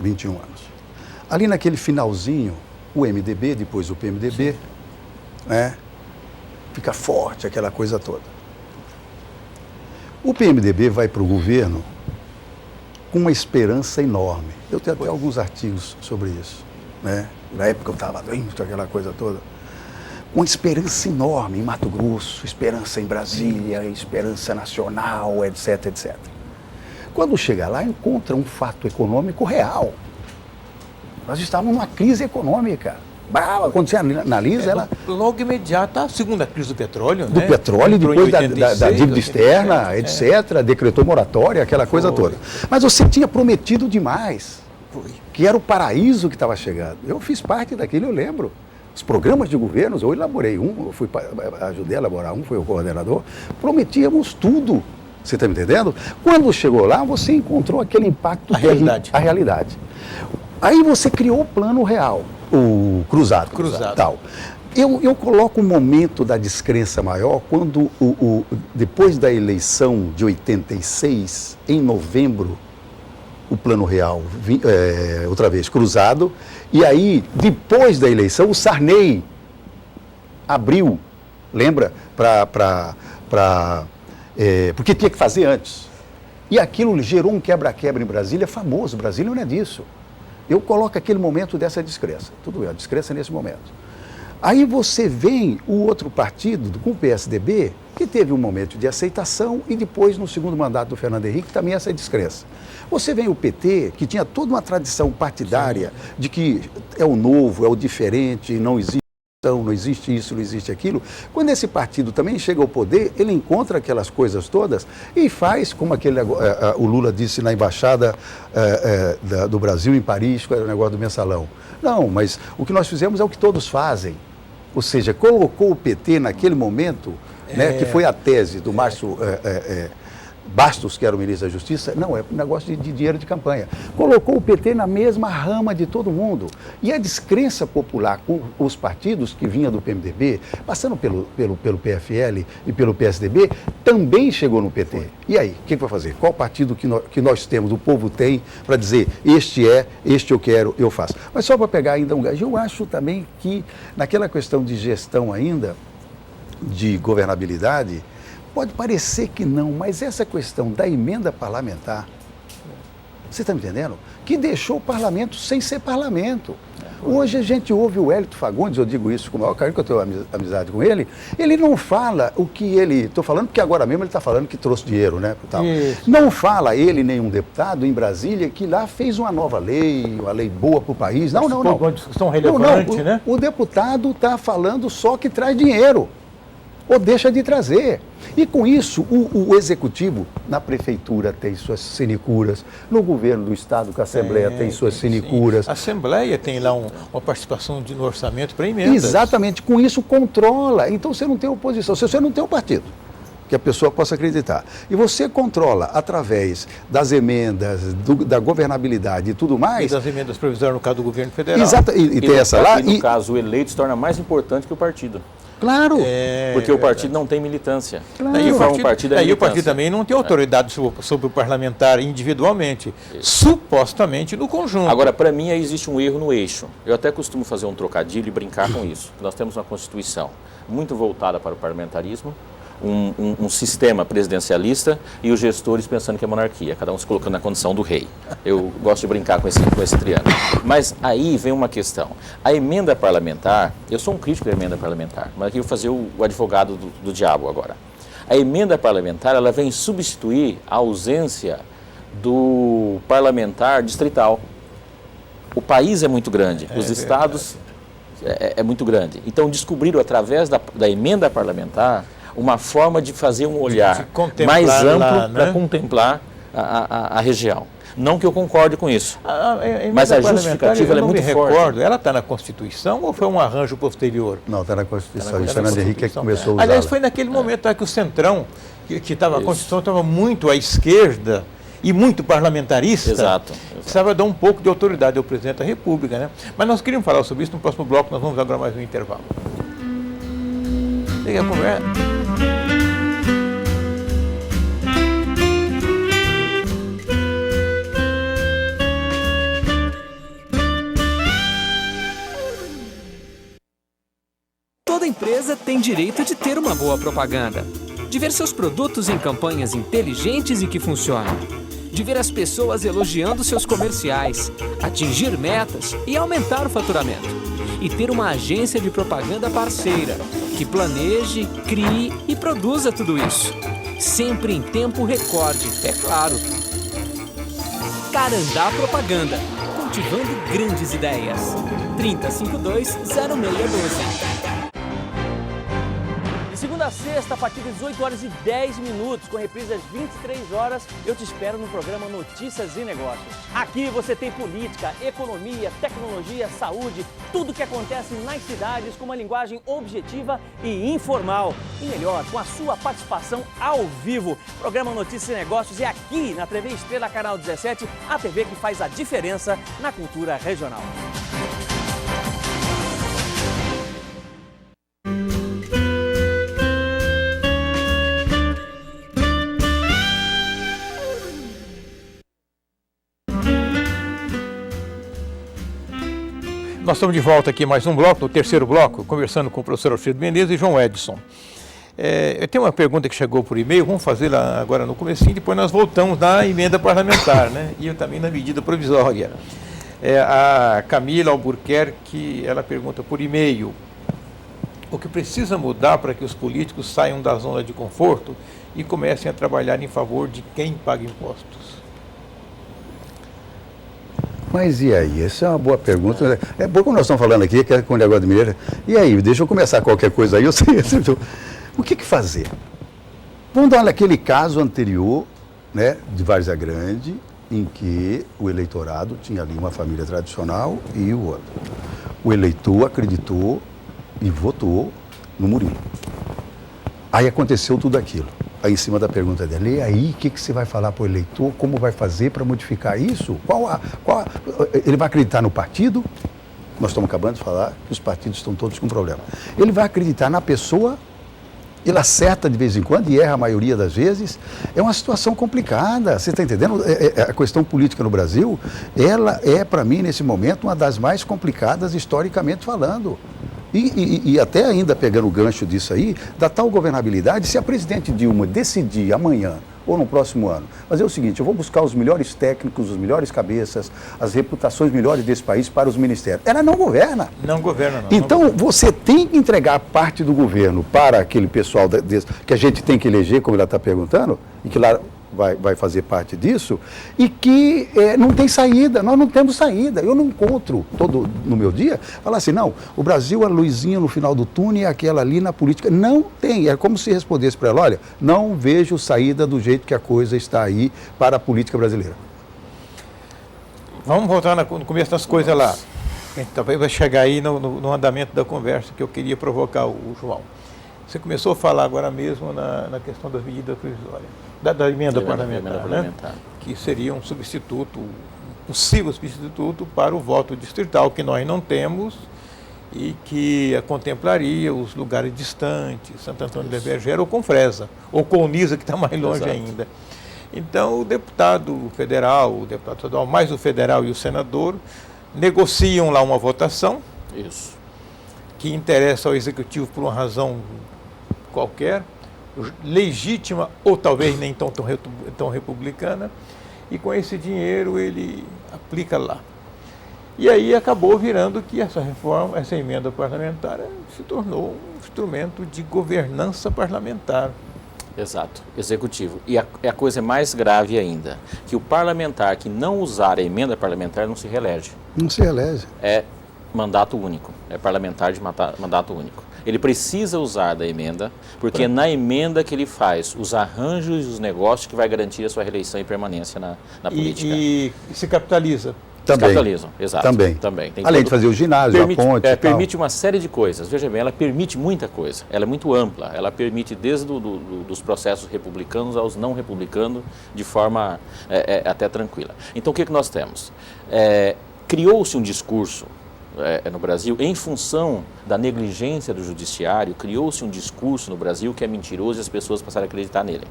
S2: 21 anos. Ali naquele finalzinho, o MDB, depois o PMDB, né, fica forte, aquela coisa toda. O PMDB vai para o governo com uma esperança enorme. Eu tenho até alguns artigos sobre isso, né? Na época eu estava dentro, aquela coisa toda. Uma esperança enorme em Mato Grosso, esperança em Brasília, esperança nacional, etc, etc. Quando chega lá, encontra um fato econômico real. Nós estávamos numa crise econômica brava. Quando você analisa, ela...
S1: Logo imediata, a segunda crise do petróleo,
S2: do
S1: né?
S2: petróleo, depois
S1: 86,
S2: da dívida externa, etc., decretou moratória, aquela coisa toda. Mas você tinha prometido demais, que era o paraíso que estava chegando. Eu fiz parte daquilo, eu lembro. Os programas de governos, eu elaborei um, ajudei a elaborar um, fui o coordenador, prometíamos tudo. Você está me entendendo? Quando chegou lá, você encontrou aquele impacto. A realidade. Aí você criou o plano real, o cruzado. Tal. Eu coloco um momento da descrença maior quando, depois da eleição de 86, em novembro, o plano real, outra vez, cruzado, e aí, depois da eleição, o Sarney abriu, lembra, porque tinha que fazer antes. E aquilo gerou um quebra-quebra em Brasília famoso. Brasília não é disso. Eu coloco aquele momento dessa descrença. Tudo bem, a descrença nesse momento. Aí você vem o outro partido, com o PSDB, que teve um momento de aceitação e depois, no segundo mandato do Fernando Henrique, também essa descrença. Você vem o PT, que tinha toda uma tradição partidária de que é o novo, é o diferente, não existe não existe isso, não existe aquilo. Quando esse partido também chega ao poder, ele encontra aquelas coisas todas e faz, como o Lula disse na embaixada do Brasil em Paris, com o negócio do mensalão. Não, mas o que nós fizemos é o que todos fazem. Ou seja, colocou o PT naquele momento, né, que foi a tese do Márcio Bastos, que era o ministro da Justiça, não, é um negócio de dinheiro de campanha. Colocou o PT na mesma rama de todo mundo. E a descrença popular com os partidos que vinha do PMDB, passando pelo PFL e pelo PSDB, também chegou no PT. E aí, o que vai fazer? Qual partido que nós temos, o povo tem, para dizer, este eu quero, eu faço? Mas só para pegar ainda um gajo, eu acho também que naquela questão de gestão ainda, de governabilidade, pode parecer que não, mas essa questão da emenda parlamentar, você está me entendendo? Que deixou o parlamento sem ser parlamento. Hoje a gente ouve o Hélito Fagundes, eu digo isso com o maior carinho, que eu tenho amizade com ele não fala o que ele... Estou falando porque agora mesmo ele está falando que trouxe dinheiro, né? Tal. Não fala ele, nenhum deputado em Brasília, que lá fez uma nova lei, uma lei boa para o país. Não.
S1: Uma discussão relevante, né?
S2: O deputado está falando só que traz dinheiro. Ou deixa de trazer. E com isso, o executivo, na prefeitura, tem suas sinicuras, no governo do estado, com a Assembleia, tem suas sinicuras.
S1: A Assembleia tem lá uma participação no orçamento para emendas.
S2: Exatamente, com isso controla. Então você não tem oposição, você não tem um partido que a pessoa possa acreditar. E você controla através das emendas, da governabilidade e tudo mais.
S1: E das emendas provisórias no caso do governo federal.
S2: Exato, e tem essa lá.
S3: E no caso, o eleito se torna mais importante que o partido.
S2: Claro.
S3: Porque o partido não tem militância.
S2: Claro.
S3: E o partido
S1: também não tem autoridade sobre o parlamentar individualmente, supostamente no conjunto.
S3: Agora, para mim, aí existe um erro no eixo. Eu até costumo fazer um trocadilho e brincar com isso. Nós temos uma Constituição muito voltada para o parlamentarismo, um sistema presidencialista e os gestores pensando que é monarquia, cada um se colocando na condição do rei. Eu gosto de brincar com esse triângulo. Mas aí vem uma questão. A emenda parlamentar, eu sou um crítico da emenda parlamentar, mas aqui eu vou fazer o advogado do diabo agora. A emenda parlamentar, ela vem substituir a ausência do parlamentar distrital. O país é muito grande, os estados é muito grande. Então descobriram através da emenda parlamentar uma forma de fazer um olhar mais amplo para contemplar a região. Não que eu concorde com isso, mas a justificativa é muito forte.
S1: Ela está na Constituição ou foi um arranjo posterior?
S2: Não, está na Constituição. Isso Fernando Henrique é que começou a usar.
S1: Aliás, foi naquele momento que o Centrão, a Constituição estava muito à esquerda e muito parlamentarista.
S3: Exato.
S1: Precisava dar um pouco de autoridade ao presidente da República, né? Mas nós queríamos falar sobre isso no próximo bloco, nós vamos agora mais um intervalo. Liga a conversa.
S4: Toda empresa tem direito de ter uma boa propaganda, de ver seus produtos em campanhas inteligentes e que funcionam, de ver as pessoas elogiando seus comerciais, atingir metas e aumentar o faturamento, e ter uma agência de propaganda parceira que planeje, crie e produza tudo isso, sempre em tempo recorde, é claro. Carandá Propaganda, cultivando grandes ideias. 3052-0612.
S6: Segunda a sexta, a partir das 18 horas e 10 minutos, com reprise às 23 horas, eu te espero no programa Notícias e Negócios. Aqui você tem política, economia, tecnologia, saúde, tudo que acontece nas cidades com uma linguagem objetiva e informal. E melhor, com a sua participação ao vivo. Programa Notícias e Negócios é aqui na TV Estrela Canal 17, a TV que faz a diferença na cultura regional.
S1: Nós estamos de volta aqui mais um bloco, no terceiro bloco, conversando com o professor Alfredo Menezes e João Edson. Eu tenho uma pergunta que chegou por e-mail, vamos fazê-la agora no comecinho, depois nós voltamos na emenda parlamentar, né? E também na medida provisória. A Camila Albuquerque, ela pergunta por e-mail, o que precisa mudar para que os políticos saiam da zona de conforto e comecem a trabalhar em favor de quem paga impostos?
S2: Mas e aí? Essa é uma boa pergunta. É bom que nós estamos falando aqui, que é com o negócio de mineiro. E aí, deixa eu começar qualquer coisa aí. Eu sei, o que fazer? Vamos dar aquele caso anterior, né, de Várzea Grande, em que o eleitorado tinha ali uma família tradicional e o outro. O eleitor acreditou e votou no Murilo. Aí aconteceu tudo aquilo. Aí em cima da pergunta dela, e aí, o que você vai falar para o eleitor? Como vai fazer para modificar isso? Ele vai acreditar no partido? Nós estamos acabando de falar que os partidos estão todos com problema. Ele vai acreditar na pessoa? Ele acerta de vez em quando e erra a maioria das vezes. É uma situação complicada, você está entendendo? A questão política no Brasil, ela é, para mim, nesse momento, uma das mais complicadas historicamente falando. E até ainda pegando o gancho disso aí, da tal governabilidade, se a presidente Dilma decidir amanhã ou no próximo ano fazer o seguinte, eu vou buscar os melhores técnicos, os melhores cabeças, as reputações melhores desse país para os ministérios. Ela não governa.
S1: Não governa, não.
S2: Então, você tem que entregar parte do governo para aquele pessoal que a gente tem que eleger, como ela está perguntando, e que lá vai fazer parte disso, e que não tem saída, nós não temos saída. Eu não encontro todo no meu dia, falar assim, não, o Brasil é a luzinha no final do túnel e aquela ali na política. Não tem, é como se respondesse para ela, olha, não vejo saída do jeito que a coisa está aí para a política brasileira.
S1: Vamos voltar no começo das coisas lá. Talvez vai chegar aí no andamento da conversa que eu queria provocar o João. Você começou a falar agora mesmo na questão das medidas provisórias, da emenda parlamentar, né? Que seria um substituto, um possível substituto para o voto distrital, que nós não temos e que contemplaria os lugares distantes, Santo Antônio de Vergera ou Confresa, ou Colniza, que está mais longe ainda. Então, o deputado federal, o deputado estadual, mais o federal e o senador, negociam lá uma votação que interessa ao executivo por uma razão qualquer, legítima ou talvez nem tão republicana, e com esse dinheiro ele aplica lá. E aí acabou virando que essa reforma, essa emenda parlamentar se tornou um instrumento de governança parlamentar.
S3: Exato, executivo. E a coisa mais grave ainda, que o parlamentar que não usar a emenda parlamentar não se reelege.
S2: Não se reelege.
S3: É mandato único, é parlamentar de mandato único. Ele precisa usar da emenda, porque é na emenda que ele faz os arranjos e os negócios que vai garantir a sua reeleição e permanência na política.
S1: E se capitaliza.
S2: Também.
S3: Se capitalizam, exato.
S2: Também.
S3: Tem
S2: além de fazer o ginásio, a ponte
S3: permite uma série de coisas. Veja bem, ela permite muita coisa. Ela é muito ampla. Ela permite desde dos processos republicanos aos não republicanos de forma até tranquila. Então, o que nós temos? Criou-se um discurso no Brasil, em função da negligência do judiciário, criou-se um discurso no Brasil que é mentiroso e as pessoas passaram a acreditar nele.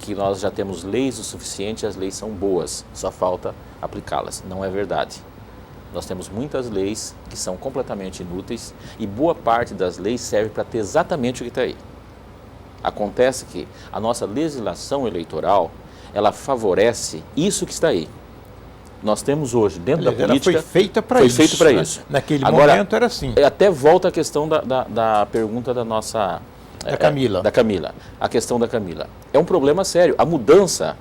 S3: Que nós já temos leis o suficiente, as leis são boas, só falta aplicá-las. Não é verdade. Nós temos muitas leis que são completamente inúteis e boa parte das leis serve para ter exatamente o que está aí. Acontece que a nossa legislação eleitoral, ela favorece isso que está aí. Nós temos hoje, dentro da política...
S1: Ela foi feita para isso.
S3: Foi feito para isso.
S1: Naquele momento era assim.
S3: Até volta a questão da pergunta da nossa... Da Camila. A questão da Camila. É um problema sério. A mudança...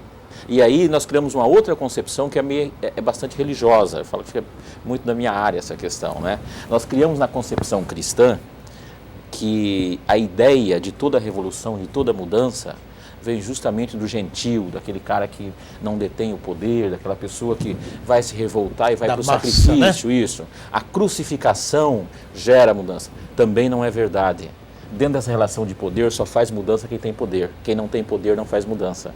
S3: E aí nós criamos uma outra concepção que é bastante religiosa. Eu falo que fica muito da minha área essa questão, né? Nós criamos na concepção cristã que a ideia de toda revolução, de toda mudança... vem justamente do gentil, daquele cara que não detém o poder, daquela pessoa que vai se revoltar e vai para o sacrifício, né? Isso. A crucificação gera mudança. Também não é verdade. Dentro dessa relação de poder, só faz mudança quem tem poder. Quem não tem poder não faz mudança.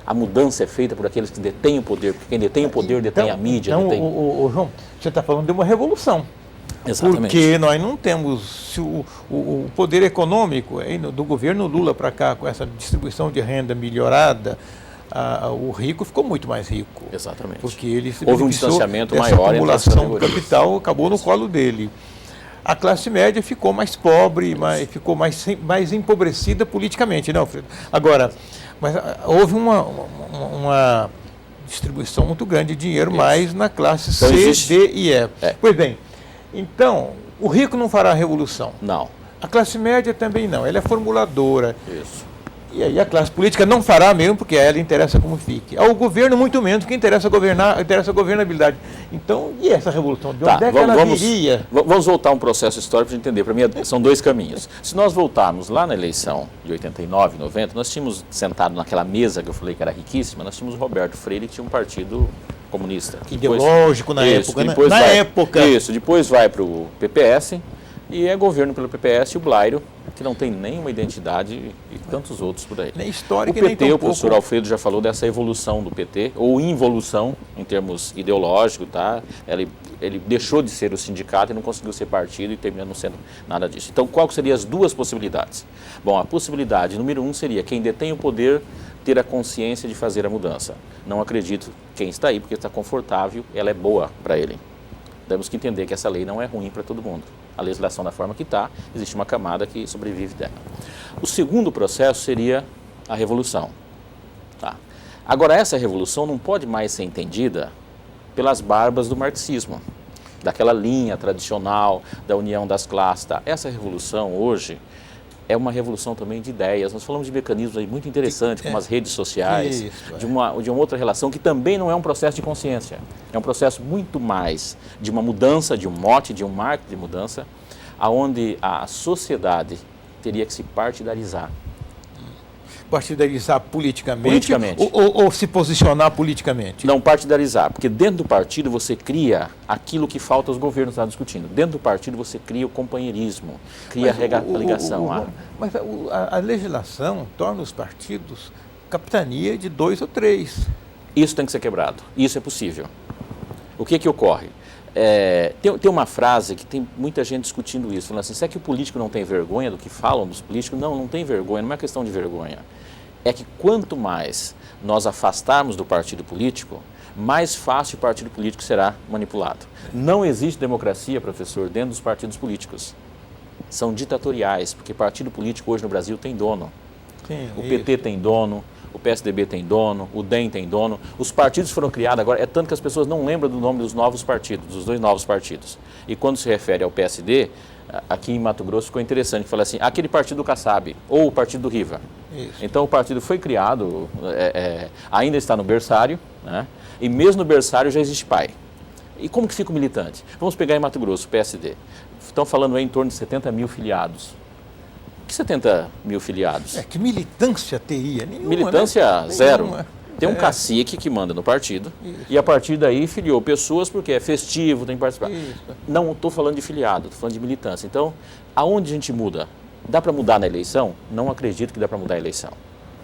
S3: A mudança é feita por aqueles que detêm o poder, porque quem detém o poder detém a mídia.
S1: Então, João, você está falando de uma revolução.
S3: Exatamente.
S1: Porque nós não temos o poder econômico do governo Lula para cá, com essa distribuição de renda melhorada, o rico ficou muito mais rico.
S3: Exatamente.
S1: Porque ele
S3: houve um distanciamento maior entre as
S1: acumulação do capital acabou no colo dele. A classe média ficou mais pobre, ficou mais empobrecida politicamente, né, Alfredo? Agora, mas houve uma distribuição muito grande de dinheiro mais na classe então, C, D e E. Pois bem, então, o rico não fará a revolução.
S3: Não.
S1: A classe média também não, ela é formuladora.
S3: Isso.
S1: E aí a classe política não fará mesmo, porque a ela interessa como fique. Ao governo, muito menos, que interessa a governabilidade. Então, e essa revolução? De onde é que ela viria?
S3: Vamos voltar a um processo histórico para entender. Para mim, são dois caminhos. Se nós voltarmos lá na eleição de 89, 90, nós tínhamos sentado naquela mesa que eu falei que era riquíssima, nós tínhamos o Roberto Freire, que tinha um partido comunista.
S1: Ideológico na época, né? Na época.
S3: Isso, depois vai para o PPS, e é governo pelo PPS, e o Blairo, que não tem nenhuma identidade, e tantos outros por aí.
S1: Nem histórica,
S3: o PT,
S1: nem tão
S3: o professor
S1: pouco.
S3: Alfredo já falou dessa evolução do PT, ou involução, em termos ideológicos, tá? Ele deixou de ser o sindicato e não conseguiu ser partido e terminou não sendo nada disso. Então, qual seriam as duas possibilidades? Bom, a possibilidade número 1 seria quem detém o poder ter a consciência de fazer a mudança. Não acredito quem está aí, porque está confortável, ela é boa para ele. Temos que entender que essa lei não é ruim para todo mundo. A legislação da forma que está, existe uma camada que sobrevive dela. O segundo processo seria a revolução. Tá? Agora, essa revolução não pode mais ser entendida pelas barbas do marxismo, daquela linha tradicional da união das classes. Tá? Essa revolução hoje é uma revolução também de ideias. Nós falamos de mecanismos aí muito interessantes, como as redes sociais, de uma outra relação que também não é um processo de consciência. É um processo muito mais de uma mudança, de um mote, de um marco de mudança, aonde a sociedade teria que se partidarizar.
S1: Partidarizar politicamente. Ou se posicionar politicamente?
S3: Não partidarizar, porque dentro do partido você cria aquilo que falta aos governos estar discutindo. Dentro do partido você cria o companheirismo, cria a ligação.
S1: Mas a legislação torna os partidos capitania de 2 ou 3.
S3: Isso tem que ser quebrado, isso é possível. O que ocorre? Tem uma frase que tem muita gente discutindo isso, falando assim, será que o político não tem vergonha do que falam dos políticos? Não tem vergonha, não é questão de vergonha. É que quanto mais nós afastarmos do partido político, mais fácil o partido político será manipulado. Não existe democracia, professor, dentro dos partidos políticos. São ditatoriais, porque partido político hoje no Brasil tem dono.
S1: Sim,
S3: o PT tem dono, o PSDB tem dono, o DEM tem dono. Os partidos foram criados agora, é tanto que as pessoas não lembram do nome dos novos partidos, dos 2 novos partidos. E quando se refere ao PSD, aqui em Mato Grosso ficou interessante, fala assim, aquele partido do Kassab, ou o partido do Riva.
S1: Isso.
S3: Então o partido foi criado, ainda está no berçário, né? E mesmo no berçário já existe pai. E como que fica o militante? Vamos pegar em Mato Grosso, o PSD. Estão falando aí em torno de 70 mil filiados. Que 70 mil filiados?
S1: Que militância teria? Nenhuma,
S3: militância,
S1: né?
S3: Zero.
S1: Nenhuma.
S3: Tem um cacique que manda no partido. Isso. E a partir daí filiou pessoas porque é festivo, tem que participar. Isso. Não estou falando de filiado, estou falando de militância. Então, aonde a gente muda? Dá para mudar na eleição? Não acredito que dá para mudar a eleição.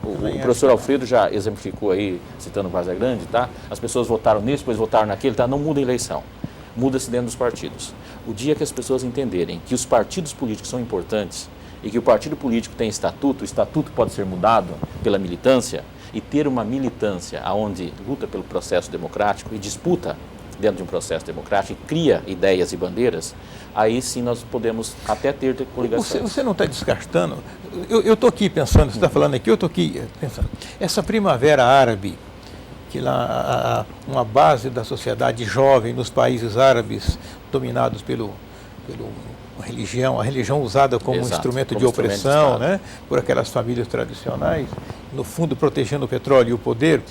S3: O professor Alfredo já exemplificou aí, citando Vaza Grande, tá? As pessoas votaram nisso, depois votaram naquele, tá? Não muda a eleição. Muda-se dentro dos partidos. O dia que as pessoas entenderem que os partidos políticos são importantes e que o partido político tem estatuto, o estatuto pode ser mudado pela militância, e ter uma militância onde luta pelo processo democrático e disputa dentro de um processo democrático e cria ideias e bandeiras, aí sim nós podemos até ter coligações.
S1: Você não está descartando? Eu estou aqui pensando, você está falando aqui, eu estou aqui pensando. Essa primavera árabe, que lá uma base da sociedade jovem nos países árabes dominados pela religião, a religião usada como instrumento de opressão, né, por aquelas famílias tradicionais, no fundo protegendo o petróleo e o poder,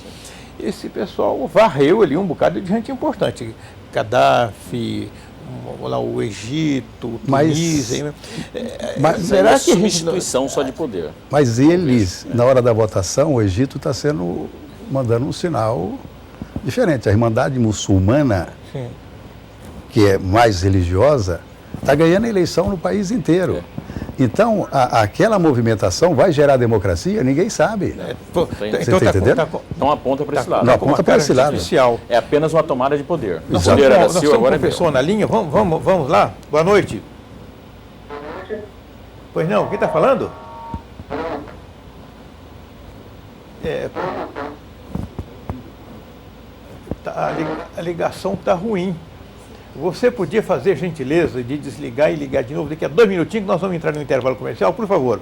S1: esse pessoal varreu ali um bocado de gente importante. Gaddafi, o Egito, Tunísia.
S3: Mas será que substituição só de poder?
S2: Mas eles, na hora da votação, o Egito está mandando um sinal diferente. A Irmandade Muçulmana, sim, que é mais religiosa, está ganhando a eleição no país inteiro. Então, aquela movimentação vai gerar democracia? Ninguém sabe.
S3: Você está entendendo? Não aponta para esse lado.
S2: Não aponta para esse lado.
S3: É apenas uma tomada de poder.
S1: Nós estamos com uma pessoa na linha. Vamos lá. Boa noite. Pois não, quem está falando? A ligação está ruim. Você podia fazer a gentileza de desligar e ligar de novo daqui a 2 minutinhos que nós vamos entrar no intervalo comercial, por favor.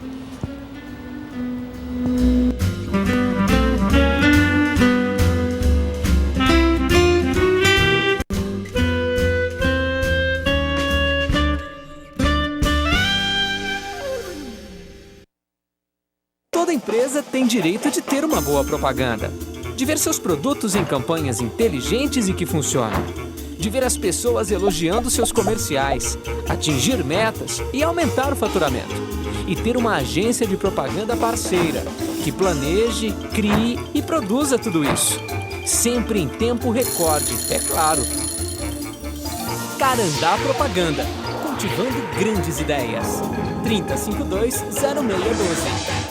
S4: Toda empresa tem direito de ter uma boa propaganda, de ver seus produtos em campanhas inteligentes e que funcionam, de ver as pessoas elogiando seus comerciais, atingir metas e aumentar o faturamento, e ter uma agência de propaganda parceira que planeje, crie e produza tudo isso, sempre em tempo recorde, é claro. Carandá Propaganda, cultivando grandes ideias. 3052-0612.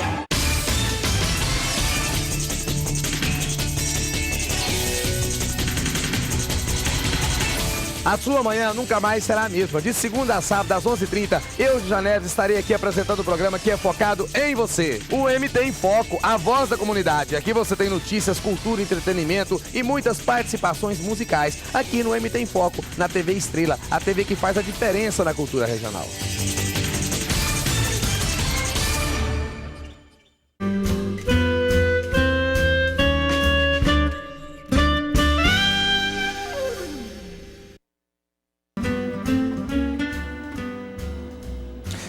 S7: A sua manhã nunca mais será a mesma. De segunda a sábado, às 11h30, eu, Janés, estarei aqui apresentando o programa que é focado em você. O MT em Foco, a voz da comunidade. Aqui você tem notícias, cultura, entretenimento e muitas participações musicais. Aqui no MT em Foco, na TV Estrela, a TV que faz a diferença na cultura regional.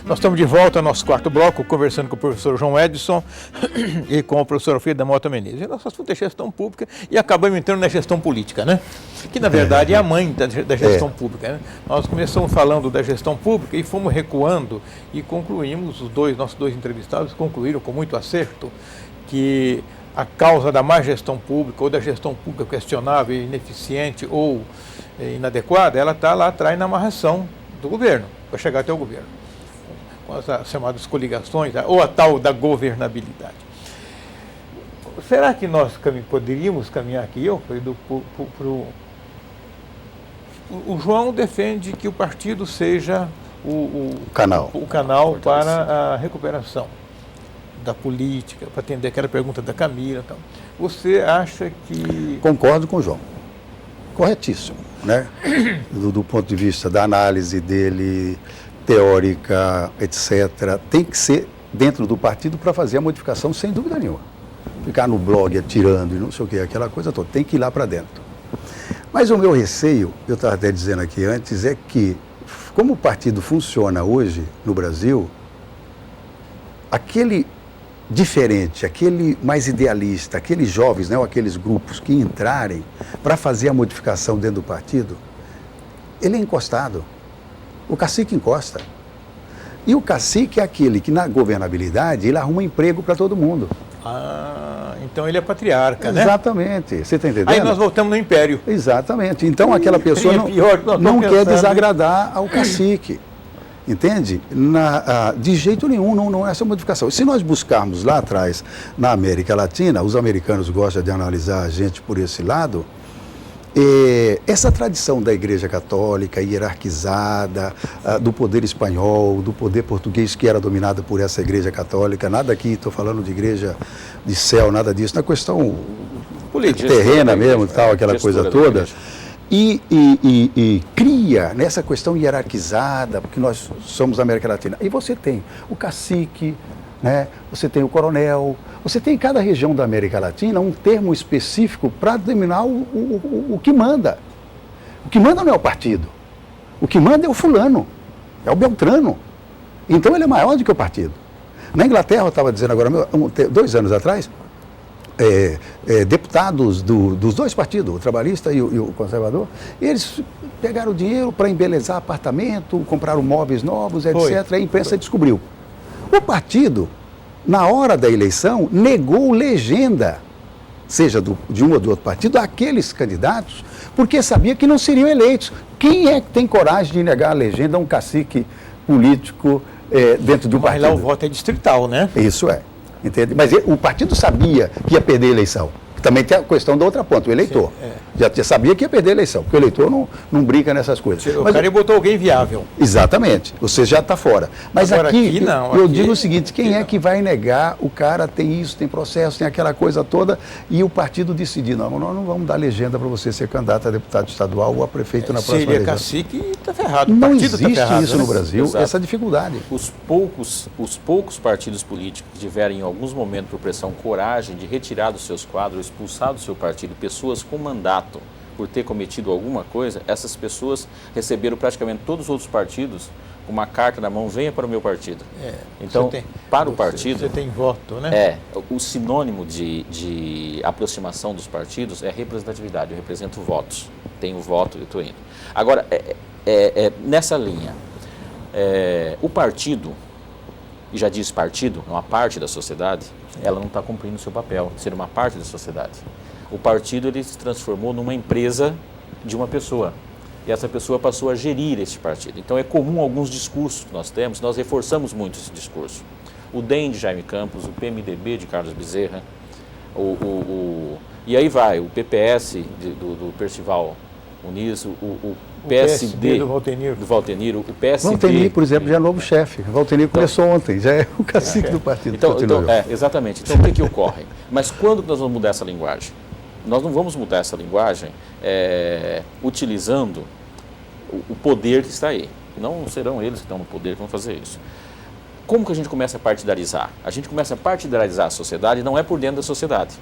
S1: Nós estamos de volta ao nosso quarto bloco, conversando com o professor João Edson e com o professor Alfredo da Mota Menezes. E nosso assunto é gestão pública e acabamos entrando na gestão política, né? Que na verdade é a mãe da gestão pública, né? Nós começamos falando da gestão pública e fomos recuando e concluímos, nossos dois entrevistados concluíram com muito acerto que a causa da má gestão pública ou da gestão pública questionável, ineficiente ou inadequada, ela está lá atrás na amarração do governo, para chegar até o governo, com as chamadas coligações, ou a tal da governabilidade. Será que nós poderíamos caminhar aqui? O João defende que o partido seja o canal para a recuperação da política, para atender aquela pergunta da Camila. Então. Você acha que...
S2: Concordo com o João. Corretíssimo, né? Do ponto de vista da análise dele, teórica, etc., tem que ser dentro do partido para fazer a modificação, sem dúvida nenhuma. Ficar no blog atirando e não sei o que, aquela coisa toda, tem que ir lá para dentro. Mas o meu receio, eu estava até dizendo aqui antes, é que, como o partido funciona hoje no Brasil, aquele diferente, aquele mais idealista, aqueles jovens, né, ou aqueles grupos que entrarem para fazer a modificação dentro do partido, ele é encostado. O cacique encosta. E o cacique é aquele que, na governabilidade, ele arruma emprego para todo mundo.
S1: Ah, então ele é patriarca, né?
S2: Exatamente. Você está entendendo?
S1: Aí nós voltamos no império.
S2: Exatamente. Então aquela pessoa não quer desagradar ao cacique. Entende? De jeito nenhum, não é essa modificação. Se nós buscarmos lá atrás, na América Latina, os americanos gostam de analisar a gente por esse lado, essa tradição da Igreja Católica hierarquizada, do poder espanhol, do poder português que era dominado por essa Igreja Católica, nada aqui, estou falando de igreja de céu, nada disso, na questão política, terrena mesmo, tal, aquela coisa toda. E cria nessa questão hierarquizada, porque nós somos da América Latina. E você tem o cacique, né? Você tem o coronel, você tem em cada região da América Latina um termo específico para determinar o que manda. O que manda não é o partido, o que manda é o fulano, é o beltrano. Então ele é maior do que o partido. Na Inglaterra, eu estava dizendo agora, 2 anos atrás, deputados dos dois partidos, o trabalhista e o conservador, eles pegaram o dinheiro para embelezar apartamento, compraram móveis novos, etc. E a imprensa descobriu. O partido, na hora da eleição, negou legenda, seja de um ou do outro partido, àqueles candidatos, porque sabia que não seriam eleitos. Quem é que tem coragem de negar a legenda a um cacique político dentro do partido?
S1: Mas lá o voto é distrital, né?
S2: Isso é. Entende? Mas o partido sabia que ia perder a eleição. Também tem a questão da outra ponta, o eleitor. Sim, já sabia que ia perder a eleição, porque o eleitor não brinca nessas coisas.
S1: O cara botou alguém viável.
S2: Exatamente, você já está fora. Mas
S1: agora,
S2: aqui
S1: não,
S2: eu digo o seguinte, quem é que vai negar? O cara tem isso, tem processo, tem aquela coisa toda, e o partido decidir, não, nós não vamos dar legenda para você ser candidato a deputado estadual ou a prefeito na próxima eleição.
S1: Cacique, está ferrado.
S2: Não existe isso no Brasil,
S3: Exato.
S2: Essa dificuldade.
S3: Os poucos partidos políticos que tiverem em alguns momentos por pressão coragem de retirar dos seus quadros, expulsar do seu partido pessoas com mandato por ter cometido alguma coisa, essas pessoas receberam praticamente todos os outros partidos com uma carta na mão, venha para o meu partido. Então, para o partido...
S1: Você tem voto, né?
S3: O sinônimo de aproximação dos partidos é representatividade. Eu represento votos. Tenho voto, eu estou indo. Agora, nessa linha, o partido, e já diz partido, é uma parte da sociedade, ela não está cumprindo o seu papel de ser uma parte da sociedade. O partido ele se transformou numa empresa de uma pessoa. E essa pessoa passou a gerir esse partido. Então é comum alguns discursos que nós temos, nós reforçamos muito esse discurso. O DEM de Jaime Campos, o PMDB de Carlos Bezerra, e aí vai, o PPS do Percival Muniz, o PSD
S1: do
S3: Valtenir, o PSD...
S2: Valtenir, por exemplo, já é novo chefe. Valtenir começou ontem, já é o cacique do partido.
S3: Então, exatamente. Então, o que ocorre? Mas quando nós vamos mudar essa linguagem? Nós não vamos mudar essa linguagem utilizando o poder que está aí. Não serão eles que estão no poder que vão fazer isso. Como que a gente começa a partidarizar? A gente começa a partidarizar a sociedade, não é por dentro da sociedade.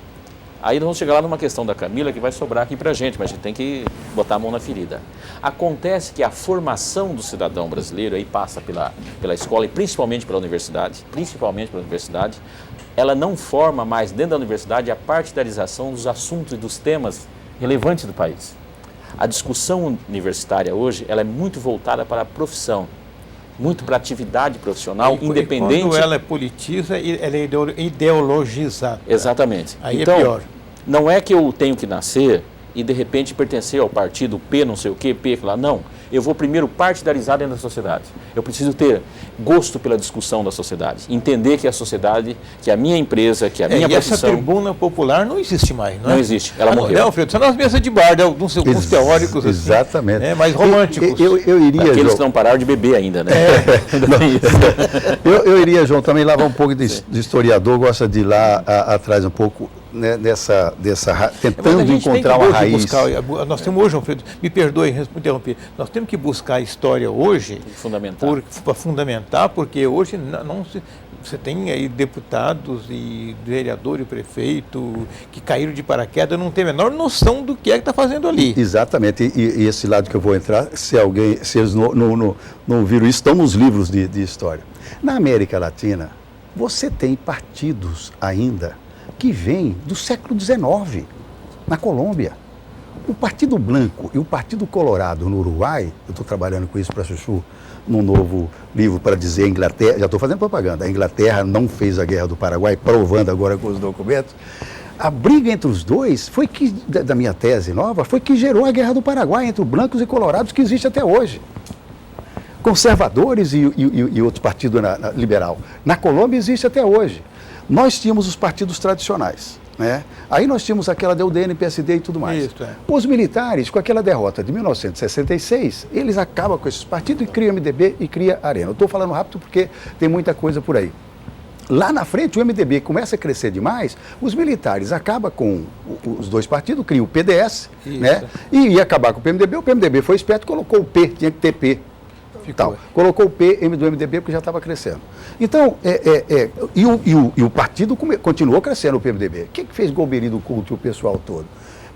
S3: Aí nós vamos chegar lá numa questão da Camila que vai sobrar aqui para a gente, mas a gente tem que botar a mão na ferida. Acontece que a formação do cidadão brasileiro, aí passa pela escola e principalmente pela universidade, ela não forma mais dentro da universidade a partidarização dos assuntos e dos temas relevantes do país. A discussão universitária hoje, ela é muito voltada para a profissão, muito para a atividade profissional, independente...
S1: Quando ela politiza, ela é ideologizada.
S3: Exatamente.
S1: Aí
S3: então,
S1: é pior.
S3: Não é que eu tenho que nascer e de repente pertencer ao partido P não sei o que, P lá, não. Eu vou primeiro partidarizar dentro da sociedade. Eu preciso ter gosto pela discussão da sociedade, entender que a sociedade, que a minha empresa, que a minha profissão...
S1: essa tribuna popular não existe mais, não é?
S3: Não existe, ela morreu.
S1: Não, Alfredo, são nas mesas de bar, né? Alguns teóricos
S2: exatamente.
S1: Assim, mais românticos.
S2: Eu iria,
S3: aqueles
S2: João,
S3: que não pararam de beber ainda, né?
S2: eu iria, João, também lá vai um pouco de historiador, gosta de ir lá atrás um pouco, né, tentando encontrar uma raiz.
S1: Nós temos hoje, Alfredo, me perdoe, me interromper, nós temos que buscar a história hoje para fundamentar, porque hoje você tem aí deputados e vereador e prefeito que caíram de paraquedas, não tem a menor noção do que é que está fazendo ali.
S2: Exatamente, e esse lado que eu vou entrar, se eles não viram isso, estão nos livros de história. Na América Latina, você tem partidos ainda que vêm do século XIX, na Colômbia. O Partido Branco e o Partido Colorado no Uruguai, eu estou trabalhando com isso para Chuchu, num novo livro para dizer a Inglaterra, já estou fazendo propaganda, a Inglaterra não fez a Guerra do Paraguai, provando agora com os documentos. A briga entre os dois foi que, da minha tese nova, foi que gerou a Guerra do Paraguai entre brancos e colorados que existe até hoje. Conservadores e outros partidos liberal. Na Colômbia existe até hoje. Nós tínhamos os partidos tradicionais, né? Aí nós tínhamos aquela da UDN, PSD e tudo mais.
S1: Isso,
S2: Os militares, com aquela derrota de 1966, eles acabam com esses partidos e criam MDB e cria Arena. Eu estou falando rápido porque tem muita coisa por aí. Lá na frente, o MDB começa a crescer demais, os militares acabam com os dois partidos, criam o PDS, né? E ia acabar com o PMDB foi esperto, colocou o P, tinha que ter P. Colocou o P do MDB porque já estava crescendo. Então, e o partido continuou crescendo, o PMDB. O que fez Golbery do Couto e o pessoal todo?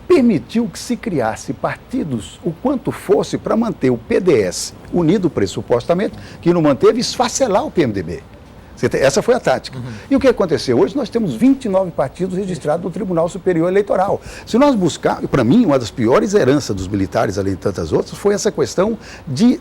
S2: Permitiu que se criasse partidos o quanto fosse para manter o PDS unido pressupostamente, que não manteve, esfacelar o PMDB. Essa foi a tática. E o que aconteceu? Hoje nós temos 29 partidos registrados no Tribunal Superior Eleitoral. Se nós buscarmos, para mim, uma das piores heranças dos militares, além de tantas outras, foi essa questão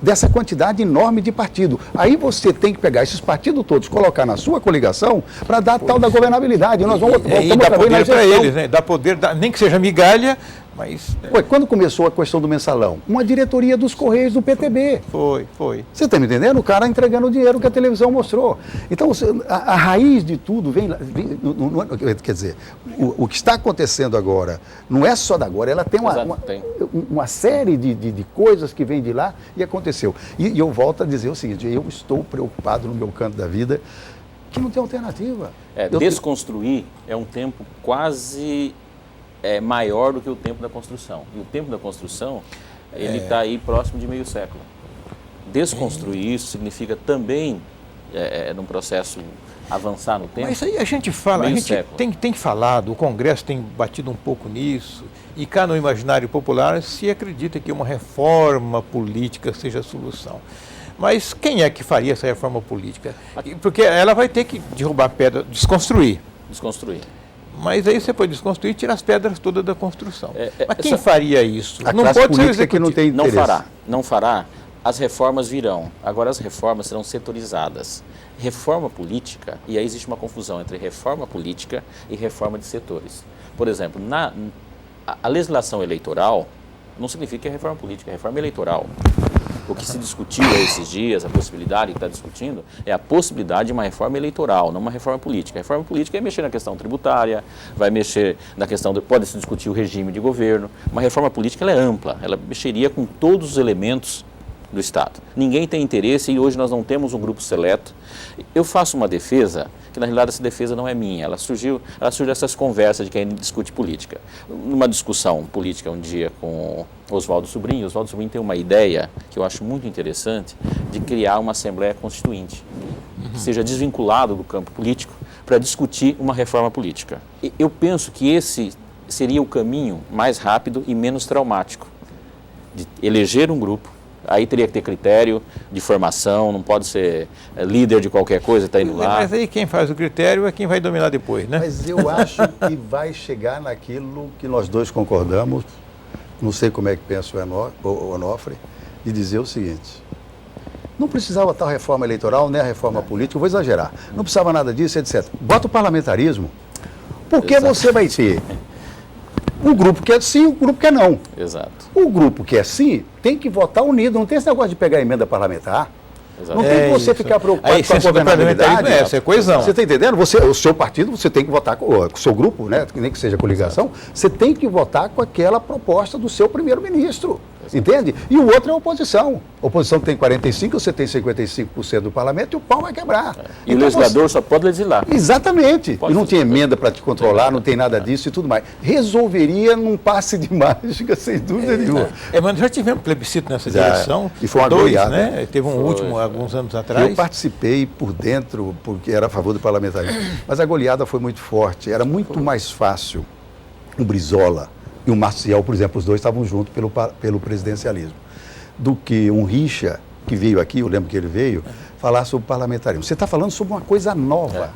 S2: dessa quantidade enorme de partido. Aí você tem que pegar esses partidos todos, colocar na sua coligação para dar tal da governabilidade. Nós vamos
S1: dar poder para eles, né? Dar poder, nem que seja migalha, mas...
S2: Quando começou a questão do mensalão? Uma diretoria dos Correios do PTB.
S1: Foi.
S2: Você está me entendendo? O cara entregando o dinheiro que a televisão mostrou. Então, a raiz de tudo quer dizer, o que está acontecendo agora não é só da agora, ela tem uma série de coisas que vem de lá e aconteceu. E eu volto a dizer o seguinte, eu estou preocupado no meu canto da vida que não tem alternativa.
S3: Desconstruir é um tempo quase... maior do que o tempo da construção. E o tempo da construção, ele está aí próximo de meio século. Desconstruir isso significa também, num processo, avançar no tempo.
S1: Mas aí a gente fala, a gente tem falado, o Congresso tem batido um pouco nisso, e cá no imaginário popular se acredita que uma reforma política seja a solução. Mas quem é que faria essa reforma política? Porque ela vai ter que derrubar pedra, desconstruir.
S3: Desconstruir.
S1: Mas aí você pode desconstruir e tirar as pedras todas da construção. Mas quem
S3: essa-
S1: faria isso?
S2: A
S1: Não
S2: classe
S1: pode ser o
S2: política que não
S1: executivo.
S2: tem interesse.
S3: Não fará. As reformas virão. Agora as reformas serão setorizadas. Reforma política, e aí existe uma confusão entre reforma política e reforma de setores. Por exemplo, a legislação eleitoral não significa que é reforma política, é reforma eleitoral. O que se discutiu esses dias, a possibilidade que está discutindo, é a possibilidade de uma reforma eleitoral, não uma reforma política. A reforma política é mexer na questão tributária, vai mexer na questão, pode-se discutir o regime de governo. Uma reforma política ela é ampla, ela mexeria com todos os elementos do Estado. Ninguém tem interesse e hoje nós não temos um grupo seleto. Eu faço uma defesa, que na realidade essa defesa não é minha, ela surgiu dessas conversas de quem discute política. Numa discussão política um dia com Oswaldo Sobrinho tem uma ideia que eu acho muito interessante de criar uma Assembleia Constituinte, que seja desvinculado do campo político para discutir uma reforma política. Eu penso que esse seria o caminho mais rápido e menos traumático, de eleger um grupo. Aí teria que ter critério de formação, não pode ser líder de qualquer coisa, está indo lá.
S1: Mas aí quem faz o critério é quem vai dominar depois, né?
S2: Mas eu acho que vai chegar naquilo que nós dois concordamos, não sei como é que pensa o Onofre, de dizer o seguinte: não precisava tal reforma eleitoral, nem a reforma política, eu vou exagerar, não precisava nada disso, etc. Bota o parlamentarismo, porque
S3: Exato.
S2: você vai ter um grupo que é sim, um grupo que é não.
S3: Exato.
S2: O grupo que é sim tem que votar unido, não tem esse negócio de pegar emenda parlamentar.
S3: Exato.
S2: Não tem que você
S1: isso.
S2: ficar preocupado
S1: A
S2: com a
S1: essência do
S2: governabilidade.
S1: parlamentarismo é essa, é coesão.
S2: Você está entendendo? O seu partido, você tem que votar com o seu grupo, né? Nem que seja coligação, você tem que votar com aquela proposta do seu primeiro-ministro. Entende? E o outro é a oposição. A oposição tem 45%, você tem 55% do parlamento e o pau vai quebrar.
S3: E o legislador só pode legislar.
S2: Exatamente.
S3: Pode
S2: E não
S3: fazer
S2: tem
S3: coisa.
S2: emenda para te controlar, não tem nada disso e tudo mais. Resolveria num passe de mágica, sem dúvida nenhuma.
S1: Mas já tivemos plebiscito nessa
S2: Já.
S1: direção.
S2: E foi uma
S1: 2,
S2: goleada.
S1: né? Teve um último alguns anos atrás.
S2: Eu participei por dentro, porque era a favor do parlamentarismo. Mas a goleada foi muito forte. Era muito mais fácil o Brizola e o Maciel, por exemplo, os dois estavam juntos pelo presidencialismo, do que um Richa, que veio aqui, eu lembro que ele veio, falar sobre parlamentarismo. Você está falando sobre uma coisa nova.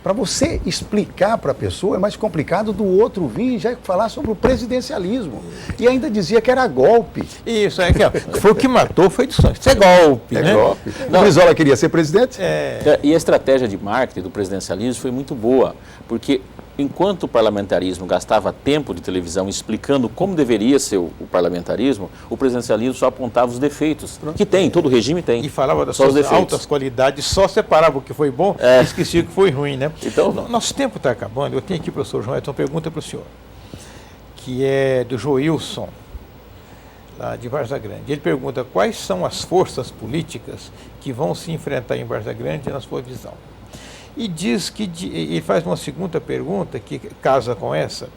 S2: Para você explicar para a pessoa é mais complicado do outro vir e já falar sobre o presidencialismo. E ainda dizia que era golpe.
S1: Isso, foi o que matou, foi isso é golpe, né?
S2: Golpe. O Brizola queria ser presidente?
S3: E a estratégia de marketing do presidencialismo foi muito boa, porque enquanto o parlamentarismo gastava tempo de televisão explicando como deveria ser o parlamentarismo, o presidencialismo só apontava os defeitos, que tem, todo regime tem.
S1: E falava das
S3: só os
S1: suas
S3: defeitos.
S1: altas qualidades, só separava o que foi bom e esquecia o que foi ruim, né?
S3: Então-
S1: Nosso tempo está acabando. Eu tenho aqui, professor João Edson, uma pergunta para o senhor, que é do Joilson, lá de Várzea Grande. Ele pergunta quais são as forças políticas que vão se enfrentar em Várzea Grande na sua visão. E diz que, ele faz uma segunda pergunta que casa com essa,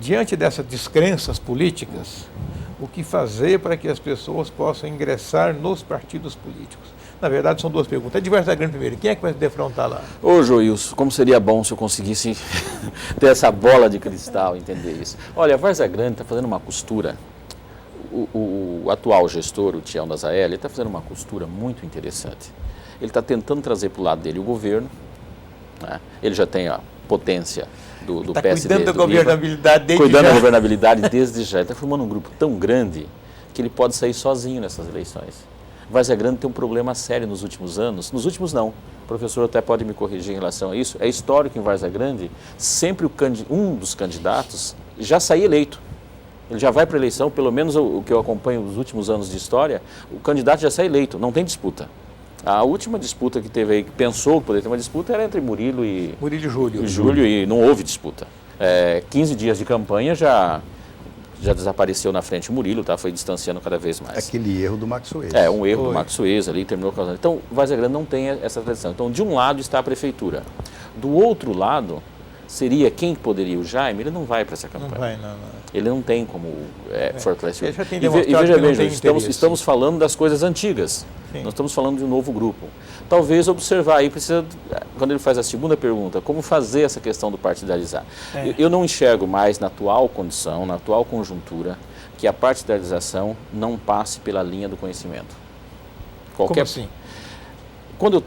S1: diante dessas descrenças políticas, o que fazer para que as pessoas possam ingressar nos partidos políticos? Na verdade, são duas perguntas. É de Várzea Grande primeiro. Quem é que vai se defrontar lá?
S3: Ô Joilson, como seria bom se eu conseguisse ter essa bola de cristal, entender isso. Olha, a Várzea Grande está fazendo uma costura. O atual gestor, o Tião da Zael, ele está fazendo uma costura muito interessante. Ele está tentando trazer para o lado dele o governo, né? Ele já tem a potência do
S1: Está
S3: PSD.
S1: cuidando da
S3: do Lima.
S1: governabilidade desde
S3: Cuidando
S1: já.
S3: da governabilidade desde já. Ele está formando um grupo tão grande que ele pode sair sozinho nessas eleições. Várzea Grande tem um problema sério nos últimos anos. Nos últimos não. O professor até pode me corrigir em relação a isso. É histórico em Várzea Grande, sempre um dos candidatos já sai eleito. Ele já vai para a eleição, pelo menos o que eu acompanho nos últimos anos de história, o candidato já sai eleito, não tem disputa. A última disputa que teve aí, que pensou que poderia ter uma disputa, era entre Murilo e Júlio, e não houve disputa. 15 dias de campanha já desapareceu na frente o Murilo, tá? Foi distanciando cada vez mais.
S2: Aquele erro do Max Suez.
S3: Um erro do Max Suez ali, terminou causando. Então, Várzea Grande não tem essa tradição. Então, de um lado está a prefeitura. Do outro lado, seria quem poderia? O Jaime, ele não vai para essa campanha.
S1: Não vai, não.
S3: Ele não tem como fortalecer.
S1: Ele já tem
S3: E
S1: demonstrado
S3: veja
S1: que não
S3: bem,
S1: tem
S3: gente,
S1: interesse.
S3: estamos falando das coisas antigas.
S1: Sim.
S3: Nós estamos falando de um novo grupo. Talvez observar aí, quando ele faz a segunda pergunta, como fazer essa questão do partidarizar. Eu não enxergo mais na atual condição, na atual conjuntura, que a partidarização não passe pela linha do conhecimento.
S1: Como assim?
S3: Quando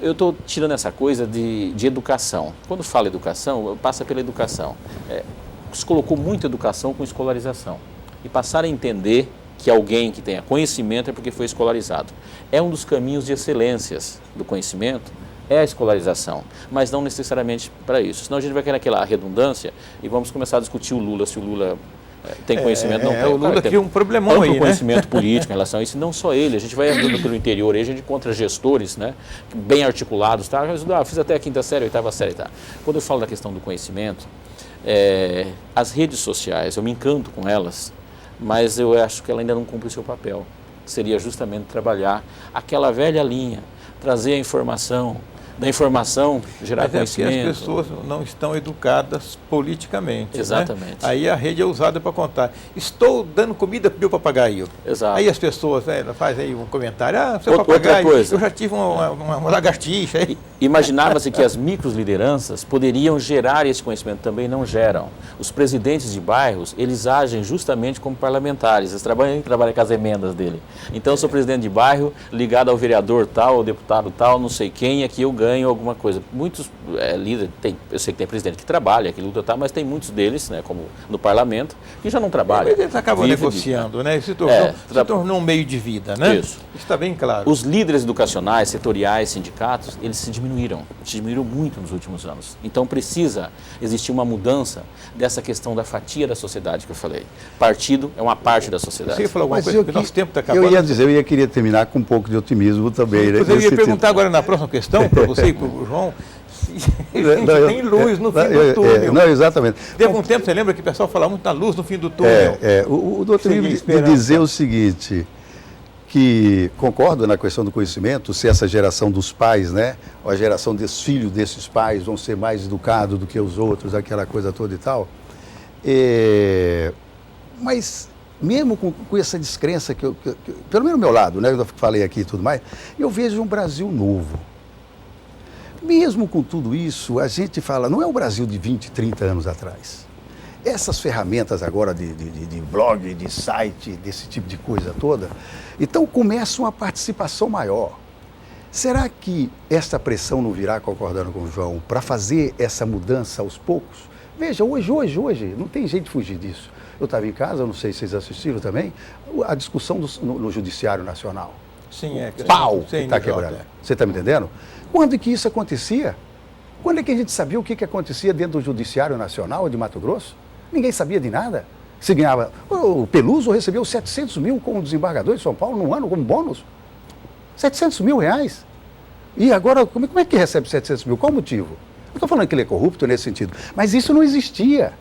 S3: eu estou tirando essa coisa de educação. Quando falo educação, passa pela educação. Se colocou muita educação com escolarização. E passar a entender que alguém que tenha conhecimento é porque foi escolarizado. É um dos caminhos de excelências do conhecimento, é a escolarização, mas não necessariamente para isso. Senão a gente vai querer aquela redundância e vamos começar a discutir o Lula, se o Lula tem conhecimento, não tem.
S1: O Lula cria um problemão aí, né?
S3: Conhecimento político em relação a isso, e não só ele. A gente vai andando pelo interior, aí a gente encontra gestores, né, bem articulados, tá? Fiz até a 5ª série, 8ª série, tá? Quando eu falo da questão do conhecimento, as redes sociais, eu me encanto com elas, mas eu acho que ela ainda não cumpre o seu papel. Seria justamente trabalhar aquela velha linha, trazer a informação, da informação gerar conhecimento.
S1: Porque as pessoas não estão educadas politicamente.
S3: Exatamente.
S1: Né? Aí a rede é usada para contar. Estou dando comida para o meu papagaio.
S3: Exato.
S1: Aí as pessoas fazem aí um comentário. Seu papagaio, eu já tive uma lagartixa. Aí.
S3: Imaginava-se que as microlideranças poderiam gerar esse conhecimento, também não geram. Os presidentes de bairros, eles agem justamente como parlamentares, eles trabalham com as emendas dele. Então, eu sou presidente de bairro, ligado ao vereador tal, ao deputado tal, não sei quem, aqui eu ganho alguma coisa. Muitos líderes, eu sei que tem presidente que trabalha, que luta, tá, mas tem muitos deles, né, como no parlamento, que já não trabalham.
S1: Eles acabam negociando, né? Se tornou um meio de vida, né?
S3: Isso.
S1: Está bem claro.
S3: Os líderes educacionais, setoriais, sindicatos, eles se diminuíram muito nos últimos anos. Então precisa existir uma mudança dessa questão da fatia da sociedade que eu falei. Partido é uma parte da sociedade.
S1: Você falou alguma coisa, porque nosso tempo está acabando.
S2: Eu queria terminar com um pouco de otimismo também. Né?
S1: Eu ia perguntar agora na próxima questão para você e para o João, tem luz no fim do túnel.
S2: Não, exatamente.
S1: Teve um tempo, você lembra que o pessoal falava muito da luz no fim do túnel?
S2: O doutor me dizer o seguinte, que concordo na questão do conhecimento, se essa geração dos pais, né, ou a geração dos filhos desses pais vão ser mais educados do que os outros, aquela coisa toda e tal. Mas mesmo com essa descrença, que pelo menos do meu lado, né, eu falei aqui e tudo mais, eu vejo um Brasil novo. Mesmo com tudo isso, a gente fala, não é o Brasil de 20, 30 anos atrás. Essas ferramentas agora de blog, de site, desse tipo de coisa toda, então começa uma participação maior. Será que essa pressão não virá, concordando com o João, para fazer essa mudança aos poucos? Veja, hoje, não tem jeito de fugir disso. Eu estava em casa, não sei se vocês assistiram também, a discussão no Judiciário Nacional.
S1: Sim,
S2: Pau que está quebrando. Você está me entendendo? Quando que isso acontecia? Quando é que a gente sabia o que acontecia dentro do Judiciário Nacional de Mato Grosso? Ninguém sabia de nada. Se ganhava. O Peluso recebeu 700 mil como desembargador de São Paulo num ano, como bônus. 700 mil reais. E agora, como é que recebe 700 mil? Qual o motivo? Não estou falando que ele é corrupto nesse sentido, mas isso não existia.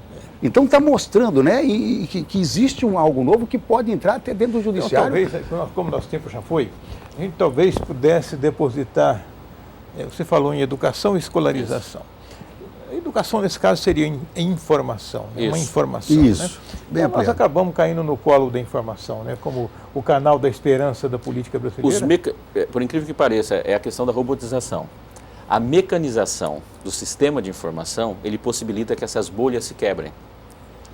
S2: Então está mostrando, né, que existe algo novo que pode entrar até dentro do Judiciário.
S1: Então, talvez, como nosso tempo já foi, a gente talvez pudesse depositar, você falou em educação e escolarização. A educação, nesse caso, seria em informação, uma informação.
S2: Isso.
S1: Né?
S2: Bem
S1: então, nós acabamos caindo no colo da informação, né? Como o canal da esperança da política brasileira.
S3: Por incrível que pareça, é a questão da robotização. A mecanização do sistema de informação, ele possibilita que essas bolhas se quebrem.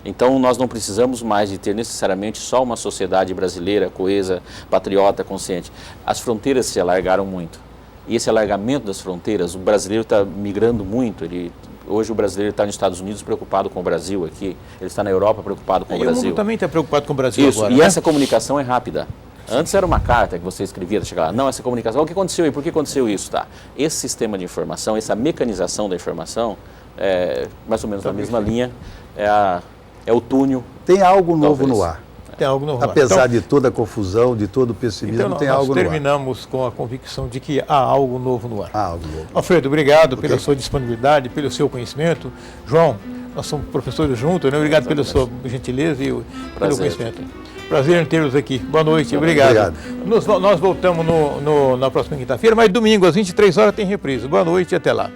S3: Então, nós não precisamos mais de ter necessariamente só uma sociedade brasileira, coesa, patriota, consciente. As fronteiras se alargaram muito. E esse alargamento das fronteiras, o brasileiro está migrando muito. Hoje o brasileiro está nos Estados Unidos preocupado com o Brasil aqui, ele está na Europa preocupado com o Brasil.
S1: O mundo também está preocupado com o Brasil agora.
S3: E essa comunicação é rápida. Antes era uma carta que você escrevia, chegar lá. Não, essa comunicação, o que aconteceu e por que aconteceu isso? Tá? Esse sistema de informação, essa mecanização da informação, mais ou menos na mesma linha, é o túnel.
S2: Tem algo novo no ar.
S1: Tem algo novo.
S2: Apesar de toda a confusão, de todo o pessimismo, tem algo no ar.
S1: Nós terminamos com a convicção de que há algo novo no ar.
S2: Há algo novo.
S1: Alfredo, obrigado pela sua disponibilidade, pelo seu conhecimento. João, nós somos professores juntos, né? Obrigado pela sua gentileza e pelo conhecimento. Prazer em tê-los aqui. Boa noite, obrigado. Nós voltamos na próxima quinta-feira, mas domingo às 23 horas tem reprise. Boa noite e até lá.